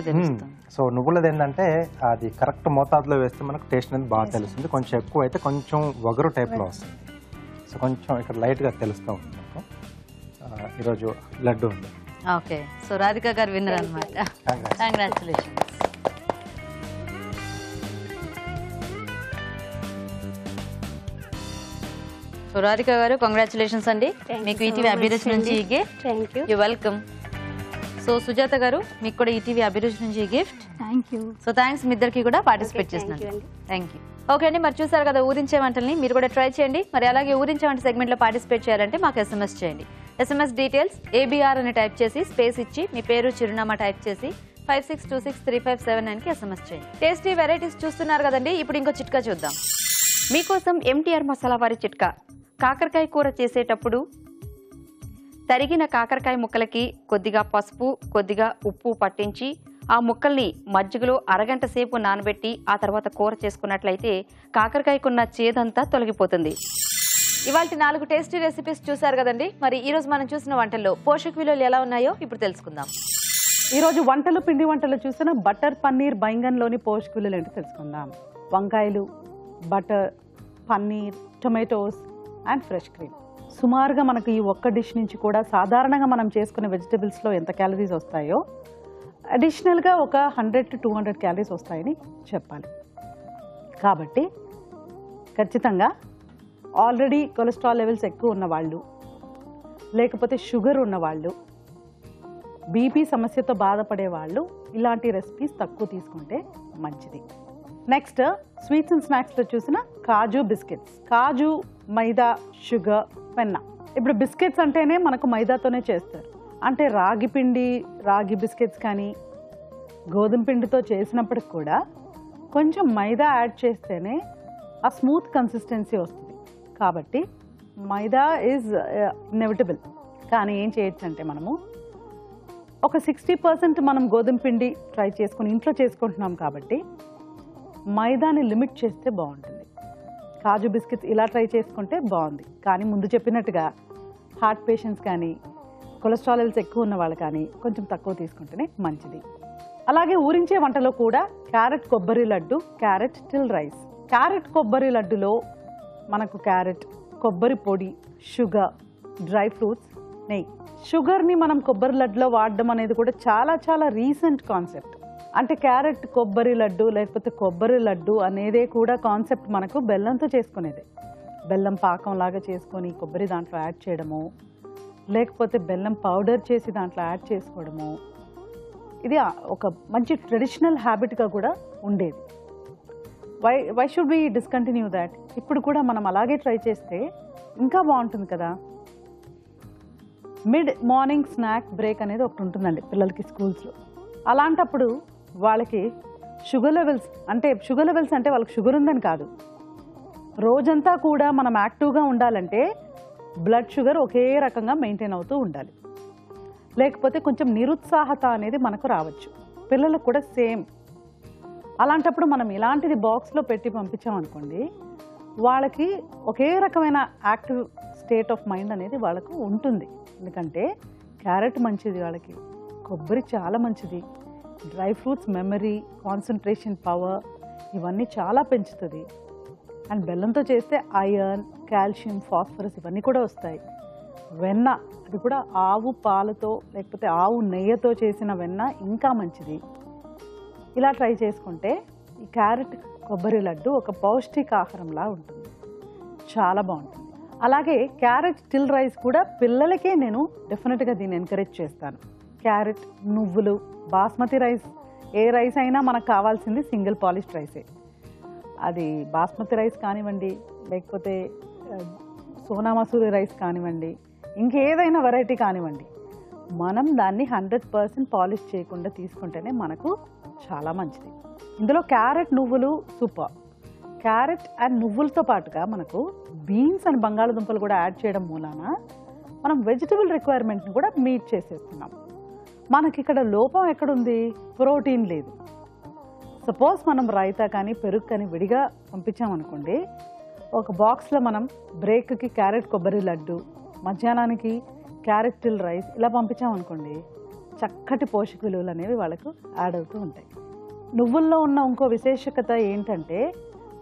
సో నువ్వులది ఏంటంటే అది కరెక్ట్ మోతాదులో వేస్తే మనకు టేస్ట్ అనేది బాగా తెలుస్తుంది. కొంచెం ఎక్కువ అయితే కొంచెం వగరు టైప్లో వస్తుంది. సో కొంచెం ఇక్కడ లైట్గా తెలుస్తూ ఉంటుంది నాకు. ఈరోజు లడ్డు ఉంది. ఓకే, సో రాధిక గారు విన్నర్ అనమాట. కంగ్రాచులేషన్స్. సో రాధిక గారు, కంగ్రాచులేషన్స్ అండి. మీకు ఈటీవీ అభిరుచి నుంచి ఈ gift. You welcome. So Sujatha గారు, మీకు కూడా ఈటీవీ అభిరుచి నుంచి ఈ gift. Thank you. So thanks మీ ఇద్దరికి కూడా పార్టిసిపేట్ చేసినందుకు. Thank you. ఓకే అండి, మరి చూసారు కదా ఊరించే వంటల్ని, మీరు కూడా ట్రై చేయండి. మరి అలాగే ఊరించే వంట సెగ్మెంట్లో పార్టిసిపేట్ చేయాలంటే మాకు ఎస్ఎంఎస్ చేయండి. ఎస్ఎంఎస్ డీటెయిల్స్ ABR అని టైప్ చేసి స్పేస్ ఇచ్చి మీ పేరు చిరునామా టైప్ చేసి 56263579కి ఎస్ఎంఎస్ చేయండి. టేస్టీ వెరైటీస్ చూస్తున్నారు కదండి, ఇప్పుడు ఇంకో చిట్కా చూద్దాం. మీకోసం MTR మసాలా వారి చిట్కా. కాకరకాయ కూర చేసేటప్పుడు తరిగిన కాకరకాయ ముక్కలకి కొద్దిగా పసుపు, కొద్దిగా ఉప్పు పట్టించి ఆ ముక్కల్ని మజ్జిగలో అరగంట సేపు నానబెట్టి ఆ తర్వాత కూర చేసుకున్నట్లయితే కాకరకాయకున్న చేదంతా తొలగిపోతుంది. ఇవాళ 4 టేస్టీ రెసిపీస్ చూసారు కదండి. మరి ఈ రోజు మనం చూసిన వంటల్లో పోషక విలువలు ఎలా ఉన్నాయో ఇప్పుడు తెలుసుకుందాం. ఈరోజు వంటలు పిండి వంటలు చూసిన బటర్ పన్నీర్ బైంగన్లోని పోషకులు ఏంటో తెలుసుకుందాం. వంకాయలు, butter, paneer, tomatoes and fresh cream. సుమారుగా మనకు ఈ ఒక్క డిష్ నుంచి కూడా సాధారణంగా మనం చేసుకునే వెజిటబుల్స్లో ఎంత క్యాలరీస్ వస్తాయో అడిషనల్గా ఒక 100 to 200 క్యాలరీస్ వస్తాయని చెప్పాలి. కాబట్టి ఖచ్చితంగా ఆల్రెడీ కొలెస్ట్రాల్ లెవెల్స్ ఎక్కువ ఉన్నవాళ్ళు, లేకపోతే షుగర్ ఉన్నవాళ్ళు, బీపీ సమస్యతో బాధపడే వాళ్ళు ఇలాంటి రెసిపీస్ తక్కువ తీసుకుంటే మంచిది. నెక్స్ట్ స్వీట్స్ అండ్ స్నాక్స్లో చూసిన కాజు బిస్కెట్స్. కాజు, మైదా, షుగర్, వెన్న. ఇప్పుడు బిస్కెట్స్ అంటేనే మనకు మైదాతోనే చేస్తారు. అంటే రాగి బిస్కెట్స్ కానీ గోధుమ పిండితో చేసినప్పటికి కూడా కొంచెం మైదా యాడ్ చేస్తేనే ఆ స్మూత్ కన్సిస్టెన్సీ వస్తుంది. కాబట్టి మైదా ఈజ్ ఇన్ఎవిటబుల్. కానీ ఏం చేయొచ్చు అంటే మనము ఒక 60% మనం గోధుమ పిండి ట్రై చేసుకుని ఇంట్లో చేసుకుంటున్నాం కాబట్టి మైదాని లిమిట్ చేస్తే బాగుంటుంది. కాజు బిస్కెట్స్ ఇలా ట్రై చేసుకుంటే బాగుంది. కానీ ముందు చెప్పినట్టుగా హార్ట్ పేషెంట్స్ కానీ కొలెస్ట్రాల్ లెవెల్స్ ఎక్కువ ఉన్న వాళ్ళు కానీ కొంచెం తక్కువ తీసుకుంటేనే మంచిది. అలాగే ఊరించే వంటలో కూడా క్యారెట్ కొబ్బరి laddu, carrot till rice. Carrot కొబ్బరి లడ్డులో మనకు క్యారెట్, కొబ్బరి పొడి, షుగర్, డ్రై ఫ్రూట్స్, నెయ్యి. షుగర్ని మనం కొబ్బరి లడ్డులో వాడడం అనేది కూడా చాలా చాలా రీసెంట్ కాన్సెప్ట్. అంటే క్యారెట్ కొబ్బరి లడ్డు లేకపోతే కొబ్బరి లడ్డు అనేదే కూడా కాన్సెప్ట్ మనకు బెల్లంతో చేసుకునేదే. బెల్లం పాకంలాగా చేసుకొని కొబ్బరి దాంట్లో యాడ్ చేయడము, లేకపోతే బెల్లం పౌడర్ చేసి దాంట్లో యాడ్ చేసుకోవడము, ఇది ఒక మంచి ట్రెడిషనల్ హ్యాబిట్గా కూడా ఉండేది. Why should we discontinue that? ఇప్పుడు కూడా మనం అలాగే ట్రై చేస్తే ఇంకా బాగుంటుంది కదా. మిడ్ మార్నింగ్ స్నాక్ బ్రేక్ అనేది ఒకటి ఉంటుందండి పిల్లలకి స్కూల్స్లో. అలాంటప్పుడు వాళ్ళకి షుగర్ లెవెల్స్ అంటే వాళ్ళకి షుగర్ ఉందని కాదు, రోజంతా కూడా మనం యాక్టివ్గా ఉండాలంటే బ్లడ్ షుగర్ ఒకే రకంగా మెయింటైన్ అవుతూ ఉండాలి. లేకపోతే కొంచెం నిరుత్సాహత అనేది మనకు రావచ్చు. పిల్లలకు కూడా సేమ్. అలాంటప్పుడు మనం ఇలాంటిది బాక్స్లో పెట్టి పంపించామనుకోండి, వాళ్ళకి ఒకే రకమైన యాక్టివ్ స్టేట్ ఆఫ్ మైండ్ అనేది వాళ్ళకు ఉంటుంది. ఎందుకంటే క్యారెట్ మంచిది, వాళ్ళకి కొబ్బరి చాలా మంచిది, dry fruits memory, concentration power ఇవన్నీ చాలా పెంచుతుంది. అండ్ బెల్లంతో చేస్తే ఐరన్, కాల్షియం, ఫాస్ఫరస్ ఇవన్నీ కూడా వస్తాయి. వెన్న, అది కూడా ఆవు పాలతో లేకపోతే ఆవు నెయ్యితో చేసిన వెన్న ఇంకా మంచిది. ఇలా ట్రై చేసుకుంటే ఈ క్యారెట్ కొబ్బరి లడ్డు ఒక పౌష్టికాహారంలా ఉంటుంది, చాలా బాగుంటుంది. అలాగే క్యారెట్ టిల్ రైస్ కూడా పిల్లలకే నేను డెఫినెట్గా దీన్ని ఎంకరేజ్ చేస్తాను. క్యారెట్, నువ్వులు, బాస్మతి రైస్, ఏ రైస్ అయినా మనకు కావాల్సింది సింగిల్ పాలిష్డ్ రైసే. అది బాస్మతి రైస్ కానివ్వండి, లేకపోతే సోనా మసూరి రైస్ కానివ్వండి, ఇంకేదైనా వెరైటీ కానివ్వండి, మనం దాన్ని 100% పాలిష్ చేయకుండా తీసుకుంటేనే మనకు చాలా మంచిది. ఇందులో క్యారెట్, నువ్వులు సూపర్. క్యారెట్ అండ్ నువ్వులతో పాటుగా మనకు బీన్స్ అండ్ బంగాళదుంపలు కూడా యాడ్ చేయడం మూలాన మనం వెజిటబుల్ రిక్వైర్మెంట్ని కూడా మీట్ చేసేస్తున్నాం. మనకి ఇక్కడ లోపం ఎక్కడుంది? ప్రోటీన్ లేదు. సపోజ్ మనం రైతా కానీ పెరుగు కానీ విడిగా పంపించామనుకోండి, ఒక బాక్స్లో మనం బ్రేక్కి క్యారెట్ కొబ్బరి లడ్డు, మధ్యాహ్నానికి క్యారెట్ టిల్ రైస్ ఇలా పంపించామనుకోండి, చక్కటి పోషక విలువలు అనేవి వాళ్ళకు యాడ్ అవుతూ ఉంటాయి. నువ్వుల్లో ఉన్న ఇంకో విశేషత ఏంటంటే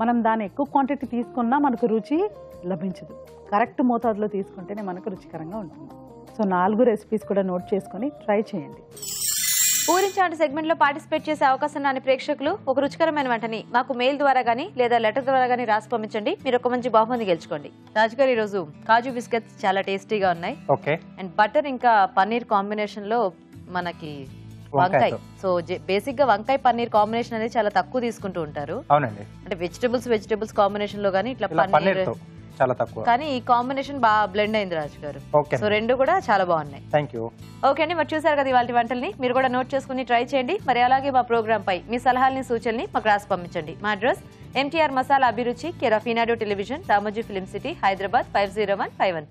మనం దాన్ని ఎక్కువ క్వాంటిటీ తీసుకున్నా మనకు రుచి లభించదు. కరెక్ట్ మోతాదులో తీసుకుంటేనే మనకు రుచికరంగా ఉంటుంది. సో 4 రెసిపీస్ కూడా నోట్ చేసుకొని ట్రై చేయండి. ఊరించాంటి సెగ్మెంట్ లో పార్టిసిపేట్ చేసే అవకాశం రాని ప్రేక్షకులు ఒక రుచికరమైన వంటని మాకు మెయిల్ ద్వారా గానీ లేదా లెటర్ ద్వారా గానీ రాసి పంపించండి. మీరు ఒక మంచి బహుమతి గెలుచుకోండి. రాజుగారు, ఈ రోజు కాజు బిస్కెట్స్ చాలా టేస్టీగా ఉన్నాయి. ఓకే. అండ్ బటర్ ఇంకా పన్నీర్ కాంబినేషన్ లో మనకి వంకాయ. సో బేసిక్ గా వంకాయ పన్నీర్ కాంబినేషన్ అనేది చాలా తక్కువ తీసుకుంటూ ఉంటారు. అవునండి. అంటే వెజిటబుల్స్ కాంబినేషన్ లో గానీ ఇట్లా పన్నీర్ చాలా తక్కువ, కానీ ఈ కాంబినేషన్ బాగా బ్లెండ్ అయింది రాజు గారు. సో 2 కూడా చాలా బాగున్నాయి. Thank you. ఓకే అండి, మరి చూసారు కదా ఇవాళ వంటల్ని. మీరు కూడా నోట్ చేసుకుని ట్రై చేయండి. మరి అలాగే మా ప్రోగ్రామ్ పై మీ సలహాలని, సూచనల్ని మాకు రాసి పంపించండి. మా అడ్రస్ MTR మసాలా అభిరుచి, care of Eenadu television, Ramoji film city, Hyderabad 501515.